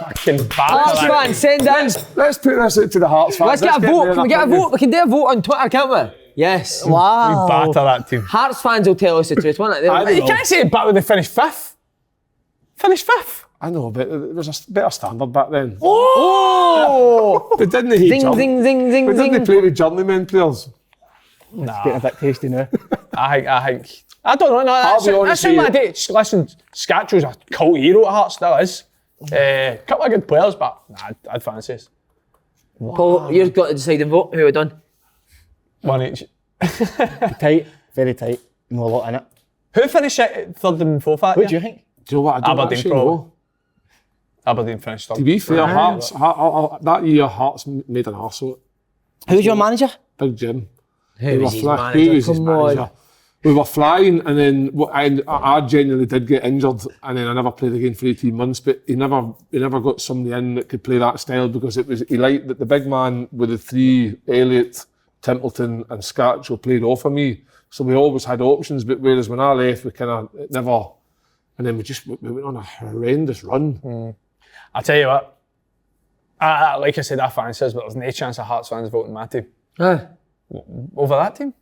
Fucking batter Hearts that fans, send in. Let's put this out to the Hearts fans. Let's get a vote. Can we get a vote? We can do a vote on Twitter, can't we? Yes. Wow. We batter that team. Hearts fans will tell us the truth, won't it? You can't say it back when they finished fifth. Finished fifth. I know, but there was a better standard back then. Oh! But didn't he Zing, zing, zing, zing, But didn't zing. they play with journeyman players? It's getting a bit tasty now. I think. I don't know. No, I'll be honest that's with my you. day. Listen, Scatchell's a cult hero at Hearts, still is. Couple of good players, but I'd fancy us. Paul, you've got to decide and vote. Who we done? One each. Tight, very tight. No a lot in it. Who finished third and fourth? What do you think? Do you know what? I don't Aberdeen actually probably. know. Aberdeen finished third. To be fair, Hearts, that year Hearts made an arse of it. Who's your manager? Big Jim. Who was his Who manager? was his Come on. manager? We were flying, and then I genuinely did get injured, and then I never played again for 18 months. But he never got somebody in that could play that style, because he liked that the big man with the three, Elliott, Templeton, and Scatchell, played off of me. So we always had options. But whereas when I left, we kind of never. And then we went on a horrendous run. I tell you what, like I said, I fancy us, but there's no chance of Hearts fans voting my team over that team.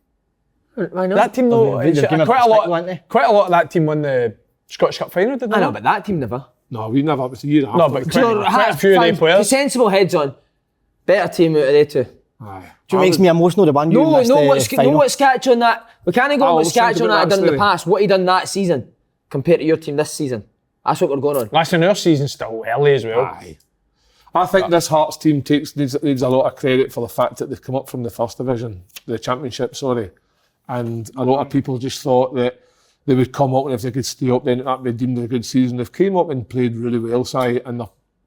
Why not? That team, though, They're giving quite a a stick, weren't they? lot. Quite a lot of that team won the Scottish Cup final, didn't they? I know, but that team never. No, we never. It was a year after. No, but quite a few of them players. Sensible heads on. Better team out of they two. Aye. Do you makes me emotional, the one you missed the final? What Scatch on that. We can't go on what was thinking Scatch on about that that done in the story. past. What he done that season compared to your team this season. That's what we're going on. Listen, our season's still early as well. Aye. I think this Hearts team needs a lot of credit for the fact that they've come up from the first division, the Championship, sorry. And a lot of people just thought that they would come up, and if they could stay up, then that would be deemed a good season. They've came up and played really well, Si, and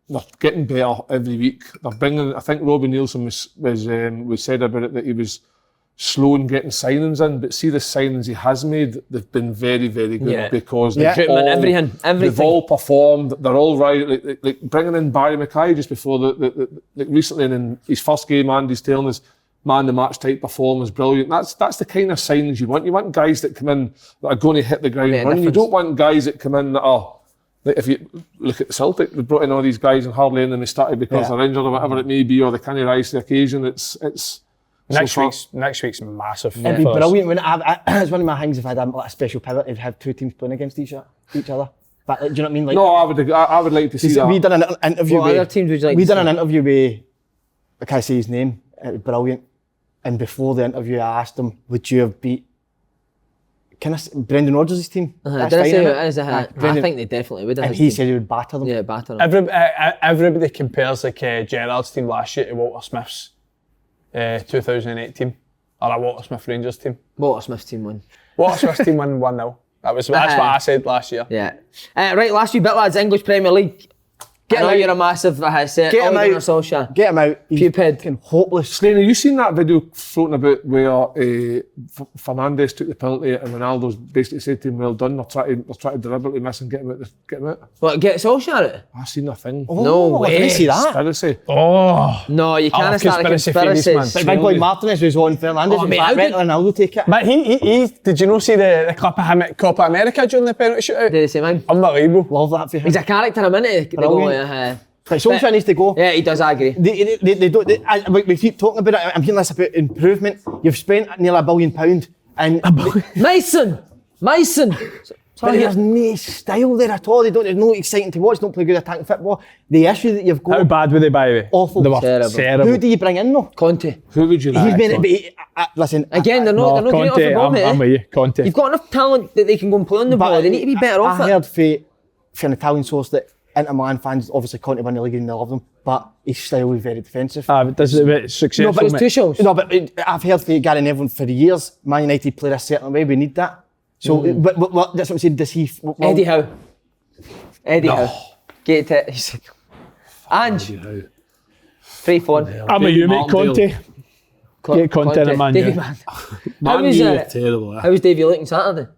they're getting better every week. They're bringing. I think Robbie Nielsen was said about it that he was slow in getting signings in, but see the signings he has made, they've been very, very good, Yeah. because Recruitment, everything. they've all performed. They're all right. Like bringing in Barry Mackay just before like recently, and in his first game, Andy's telling us, man, the match type performance, brilliant. That's the kind of signings you want. You want guys that come in that are going to hit the ground Yeah, running. You difference. don't want guys that come in that are. Like if you look at Celtic, they brought in all these guys and hardly any of them started because they're injured or whatever it may be, or they can't rise to the occasion. It's Next week's massive. It'd be for us. brilliant. It's one of my things if I had a special pivot, if have two teams playing against each other. But do you know what I mean? Like, no, I would like to see that. we done an interview What other teams would you like we to done see? an interview with, I can't say his name, it was brilliant. And before the interview I asked him, would you have beat Brendan Rodgers' team? Did That's I fine, say innit? it is a hit? I Brendan- think they definitely would have. and he said he would batter them. yeah, batter them. Everybody compares like Gerrard's team last year to Walter Smith's 2008 team, or a Walter Smith Rangers team. Walter Smith's team won. Walter Smith's team won 1-0. That's what I said last year. Yeah. Right, last few bit, lads. English Premier League. Get I know him out. you're a massive set. Get him out. Solskjaer. Get him out. He's Pupid. fucking hopeless. Slane, have you seen that video floating about where Fernandes took the penalty and Ronaldo's basically said to him, "Well done." They're trying to deliberately miss and get him out. What, get Solskjaer out? I've seen a thing. No I didn't way. see that. Conspiracy. Oh, No, you can't start a conspiracy theories, conspiracy. man. Big boy Martinez was on Fernandes. Oh, Oh, mate, how let did- Ronaldo take it. but he did you not see the clip of him at Copa America during the penalty shootout? Did the same thing. Unbelievable. Love that for him. He's a character, I'm into. They go, Brilliant. Like, Solskjaer needs to go. yeah, he does, I agree. They don't. We keep talking about it. I'm hearing this about improvement. You've spent nearly £1 billion, and Mason! but there's no style there at all. There's no exciting to watch. Don't play good attacking football. The issue that you've got. How bad were they, by the way? Awful. They were Terrible. terrible. Who do you bring in though? Conte. Who would you He's like? made it. But listen, Again, they're not great off the ball, mate. I'm with you, Conte. You've got enough talent that they can go and play on the ball. They need to be better off I it. heard from an Italian source that Inter Milan fans obviously Conte won the league and they love them, but his style is very defensive. But does it a bit successful? No, but it's mate. Tuchel's. No, but I've heard from Gary Neville for years. Man United play a certain way. We need that. So, but that's what I'm saying. Does he? Eddie Howe. Get it. He's like, Ange. Free phone. I'm with you, mate, Conte. Get Conte in a Man U. Davey, man. Man was U it? are terrible. How was Davey looking Saturday?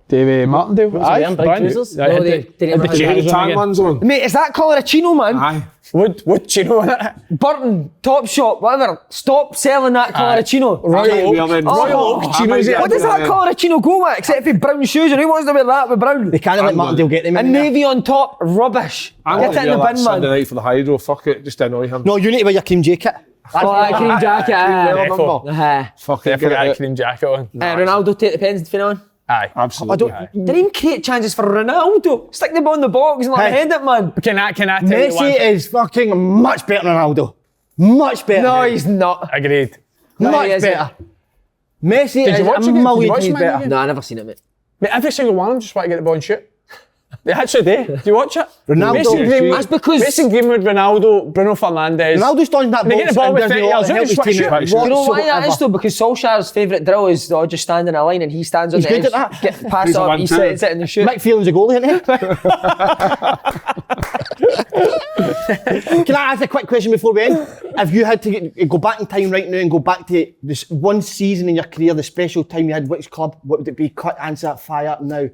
Davey Martindale. was he wearing? Big brand new. trousers? Yeah, No, had they the- didn't had the have chains The on tan again. ones on. Mate, is that colour a chino, man? Aye. What you know? Burton, Top Shop, whatever. Stop selling that colour of chino. Royal Oak. Royal Oak chinos. What does that colour of chino go with? Except for brown shoes, and who wants to wear that with brown? They can't let Martindale get them. And in there. navy on top, rubbish. Get it in the bin, Sunday man. night for the Hydro. Fuck it, just to annoy him. No, you need to wear your cream jacket. Oh, that cream jacket. Fucking Definitely got a cream jacket on. Ronaldo take the pens for on. Aye. Absolutely. Didn't even create chances for Ronaldo. Stick the ball in the box and let him Hey. head it, man. Can I tell you one Messi thing? is fucking much better than Ronaldo. Much better. No, he's not. Agreed. much he isn't. better. Messi Did is you watch a it again? Did you million watch times Man better. again? No, I never seen it, mate. Mate, every single one of them just want to get the ball and shoot. They actually do. Do you watch it? Ronaldo. Mason Greenwood, That's because- Mason Greenwood, Ronaldo, Bruno Fernandes. Ronaldo's done that They get the ball and with doesn't 30 want yards to out, help his just team switch out it. Do you know why that is whatsoever. though? Because Solskjaer's favourite drill is they all just stand in a line and he stands on He's the good edge, at that. get pass He's a up, he 1-2. sets it and they shoot. Mick Phelan's a goalie, isn't he? Can I ask a quick question before we end? If you had to go back in time right now and go back to this one season in your career, the special time you had, which club, what would it be? Quick answer, fire now.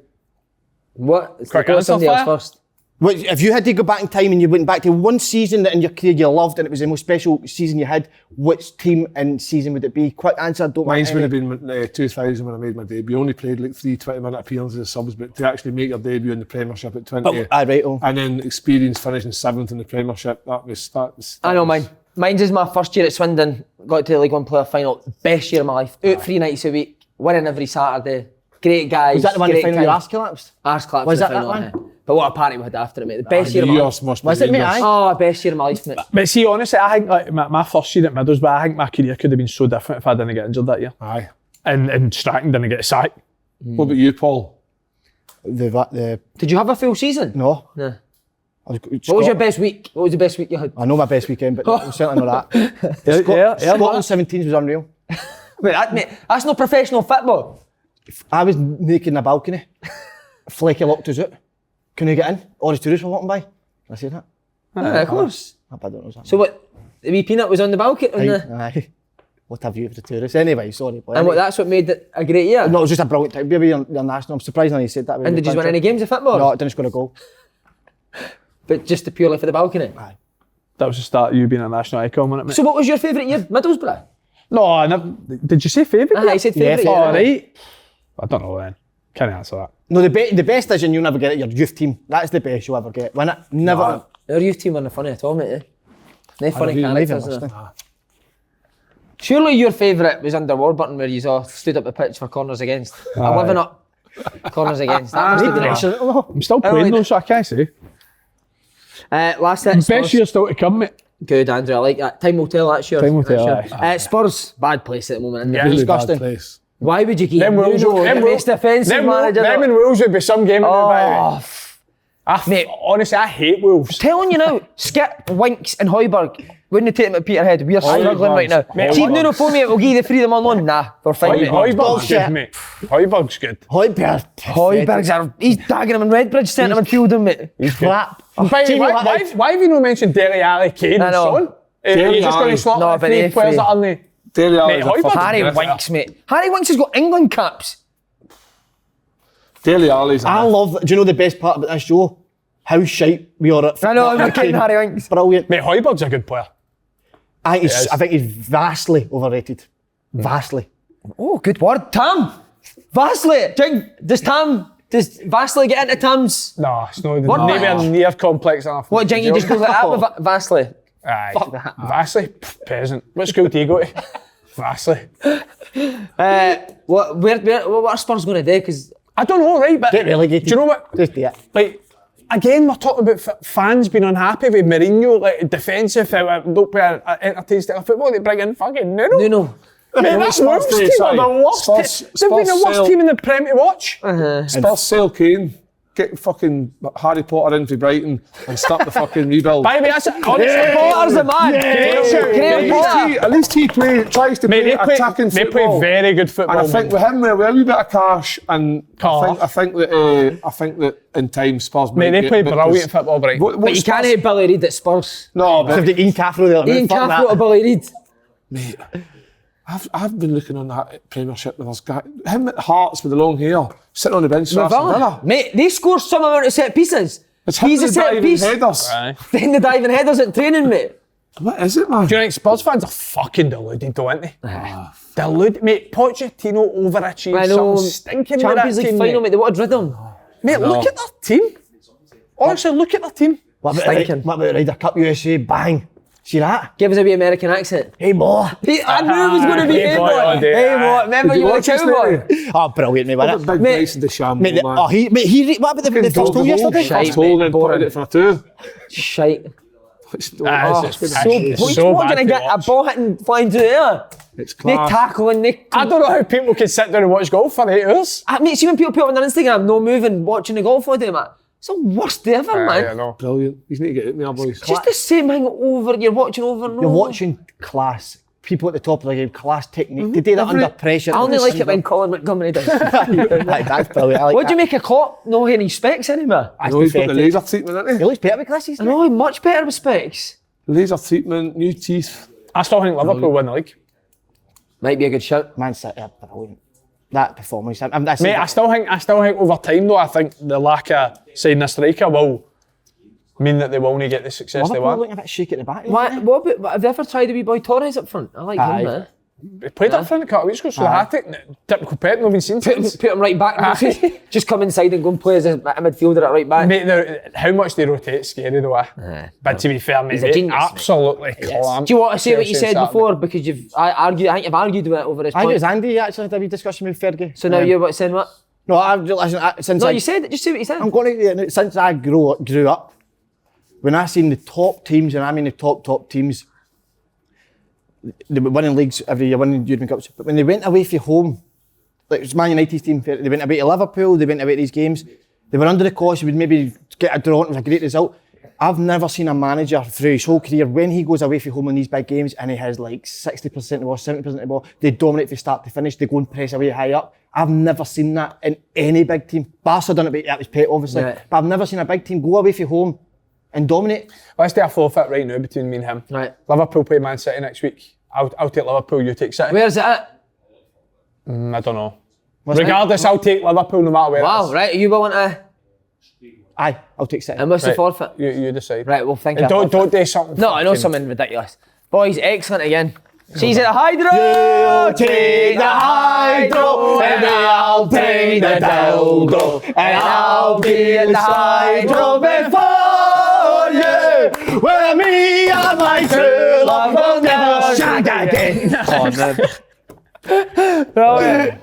What? It's Quick go answer, somebody else fire. first. If you had to go back in time and you went back to one season that in your career you loved and it was the most special season you had, which team and season would it be? Quick answer, don't mind. Mine's would have been 2000 when I made my debut. I only played like 3 20-minute appearances as subs, but to actually make your debut in the Premiership at 20, Right, oh. and then experience finishing 7th in the Premiership, that was. I know mine. Mine's is my first year at Swindon. Got to the League One player final. Best year of my life. Out 3 nights a week. Winning every Saturday. Great guys. Was that the one the great final your times. arse collapsed? Arse collapsed Was in the that final, that one? aye. But what a party we had after it, mate. The best year of my life. Yours must be Was it, mate? yours. Aye. Oh, best year of my life, mate. But see, honestly, I think like my first year at Middlesbrough, I think my career could have been so different if I didn't get injured that year. Aye. And Stratton didn't get sacked. What about you, Paul? The Did you have a full season? no. No. What What was your best week? What was the best week you had? I know my best weekend, but I'm certainly not that. Scotland 17s was unreal. Wait, mate, that's not professional football. I was naked in a balcony. Flecky locked us out. Couldn't get in. All his tourists were walking by. I said that. Yeah, of course. I don't know. So what? The wee peanut was on the balcony? Aye. What a view of the tourists. Anyway, sorry. Boy. And what, that's what made it a great year? No, it was just a brilliant time. Maybe you're national. I'm surprised when you said that. And did you win any games of football? No, I didn't score a goal. But just purely for the balcony? Aye. That was the start of you being a national icon, wasn't it, mate? So what was your favourite year? Middlesbrough? No, I never, did you say favourite? I said favourite Yeah, year. All right. I don't know then. Can't answer that. No, the best is, and you'll never get it, your youth team. That's the best you'll ever get. Win it. Never. Our youth team weren't funny at all, mate. No funny Not even characters. listening. Surely your favourite was under Warburton where you all stood up the pitch for corners against. 11 up. Corners against. That must have been it. I'm still playing though, so I can't say. Last hit. Best Spurs. year still to come, mate. Good, Andrew. I like that. Time will tell, that's yours. Time will tell, That's yours. aye. Spurs, bad place at the moment. Isn't it? Yeah. Really Disgusting. bad place. Why would you keep Them Wolves, Nuno, them the Wolves, best defensive them manager? and Wolves would be some game. Oh, Mate, honestly, I hate Wolves. telling you now, Skip, Winks and Hoiberg wouldn't take them at Peterhead. We're struggling right now. Mate, See if Hoiberg. Nuno phone me, we'll give you the freedom on loan. Nah, we're fine, mate. Hoiberg's Bullshit. good, mate. Hoiberg's good. Hoiberg's he's tagging him in Redbridge centre and fielding, mate. He's good. Crap. Why have you not mentioned Dele Alli, Kane I and know. Son? Are you just going Alli. to slot No, no, but three if players he- that aren't they? Dele Alli Mate, is a Hoiberg- fucking Harry myth. Winks, mate. Harry Winks has got England caps. Dele Alli's I love. Do you know the best part about this show? How shite we are at. I know, I'm kidding, Harry Winks. Brilliant. Mate, Hoiberg's a good player. I is. think he's vastly overrated. Vastly. Oh, good word. Tam. Vastly. Does Vastly get into Tam's? No, it's not What? nowhere near complex enough. What, Jink, you just go like that with Vastly? Aye. Fuck that. Vastly, peasant. What school do you go to? Vastly. What are Spurs going to do? Because I don't know, right? But Get relegated. do you know what? Just do it. Like, again, we're talking about fans being unhappy with Mourinho, like defensive, don't play an entertaining style of football. They bring in fucking Nuno. Nuno. Mate, that Spurs Wolves do, team are sorry. the worst. Spurs- They've been the Spurs worst sell- team in the Prem to watch. Spurs sell Kane, get fucking Harry Potter into Brighton and start the fucking rebuild. By the way, that's honestly. Potter's a man. Graham Potter. At least he tries to Mate, play attacking they football. play very good football. And I think with him, with a wee bit of cash, and Cash. I think that in time Spurs. Mate, might they play get- brilliant because- football, Brighton. What But you can't hate Billy Reid at Spurs. No, They've but got Ian Cathro there. Ian Fuck Cathro to that. Billy Reid. mate, I've been looking on that Premiership with this guy. Him at Hearts with the long hair, sitting on the bench for Aston Villa. Mate, they score some amount of set pieces. It's him He's a the set diving piece. headers. Aye. Then the diving headers at training, mate. What is it, man? Do you think Spurs fans are fucking deluded, though, aren't they? Deluded. Mate, Pochettino overachieved I know. something stinking with Champions that League team, final, mate. mate. They wanted rid of him. Mate, look at their team. Honestly, look at their team. What Stinking. about Ryder Cup USA? Bang. See that? Give us a wee American accent. Hey, boy. I knew it was going to be Hey, hey, boy, boy. all day. Hey, boy. Remember Did you you were a watch this cowboy. lately? Oh, brilliant, mate. What Wasn't about it? Big Mate. Bryson DeChambeau, Mate, man? what about the first goal yesterday? Shite, First goal, mate. then put it for a two. Shite. It's So, It's so what bad going to to get a watch. ball hitting flying through the air? They class. tackling, they... I don't know how people can sit down and watch golf for 8 hours. Mate, see when people put up on their Instagram, no moving, watching the golf all day, mate. It's the worst day ever, man. I know. Brilliant. You need to get out there, boys. Just the same thing over. You're watching over and over. You're watching class. People at the top of the game, class technique. They do that under pressure. I only like it when Colin Montgomery does. Like, that's brilliant. I like What do you that. make of Klopp not having specs anymore? I know he's got the pathetic. laser treatment, isn't He he? looks better with glasses. I know, much better with specs. Laser treatment, new teeth. I still think Liverpool win the league. Might be a good shout. Man City are brilliant. That performance. That's Mate, I still think over time though, I think the lack of signing a striker will mean that they will only get the success they Liverpool want. looking a bit shaky at the back. What about, have you ever tried the wee boy Torres up front? I like Aye. him, man. He played up front a couple of weeks ago, so the hat-trick, typical Pep, not been seen since. Put him right back. Just come inside and go and play as a midfielder at right back. Mate, how much they rotate is scary though. But to be fair, mate, He's a they genius, mate. absolutely clamped Do you want to say what you Chelsea said Saturday. before? Because I think you've argued with it over this I think it point. was Andy actually had a wee discussion with Fergie. So now you're saying what? No, I've listen. Since No, I, you said it. Just say what you said. I'm going to since I grew up. When I seen the top teams, and I mean the top teams, they were winning leagues every year, winning European Cups. But when they went away from home, like it was Man United's team, they went away to Liverpool, they went away to these games. They were under the cosh, would maybe get a draw, and it was a great result. I've never seen a manager through his whole career, when he goes away from home in these big games and he has like 60% of the ball, 70% of the ball, they dominate from start to finish, they go and press away high up. I've never seen that in any big team. Barca done it, but that was Pep obviously. Right. But I've never seen a big team go away from home and dominate. Let's do a forfeit right now between me and him. Right. Liverpool play Man City next week. I'll take Liverpool, you take City. Where's it at? I don't know. What's Regardless, I'll take Liverpool no matter where it Wow, is. right. Are you willing to? Aye, I'll take City. And what's the Right, forfeit? You decide. Right, well, think And of don't do something. No, I know fucking- something ridiculous. Boys, excellent again. She's at the hydro. Take the hydro, and I'll take the dildo, and I'll be at the hydro before you. Where me and my true love will never shag again. Brilliant.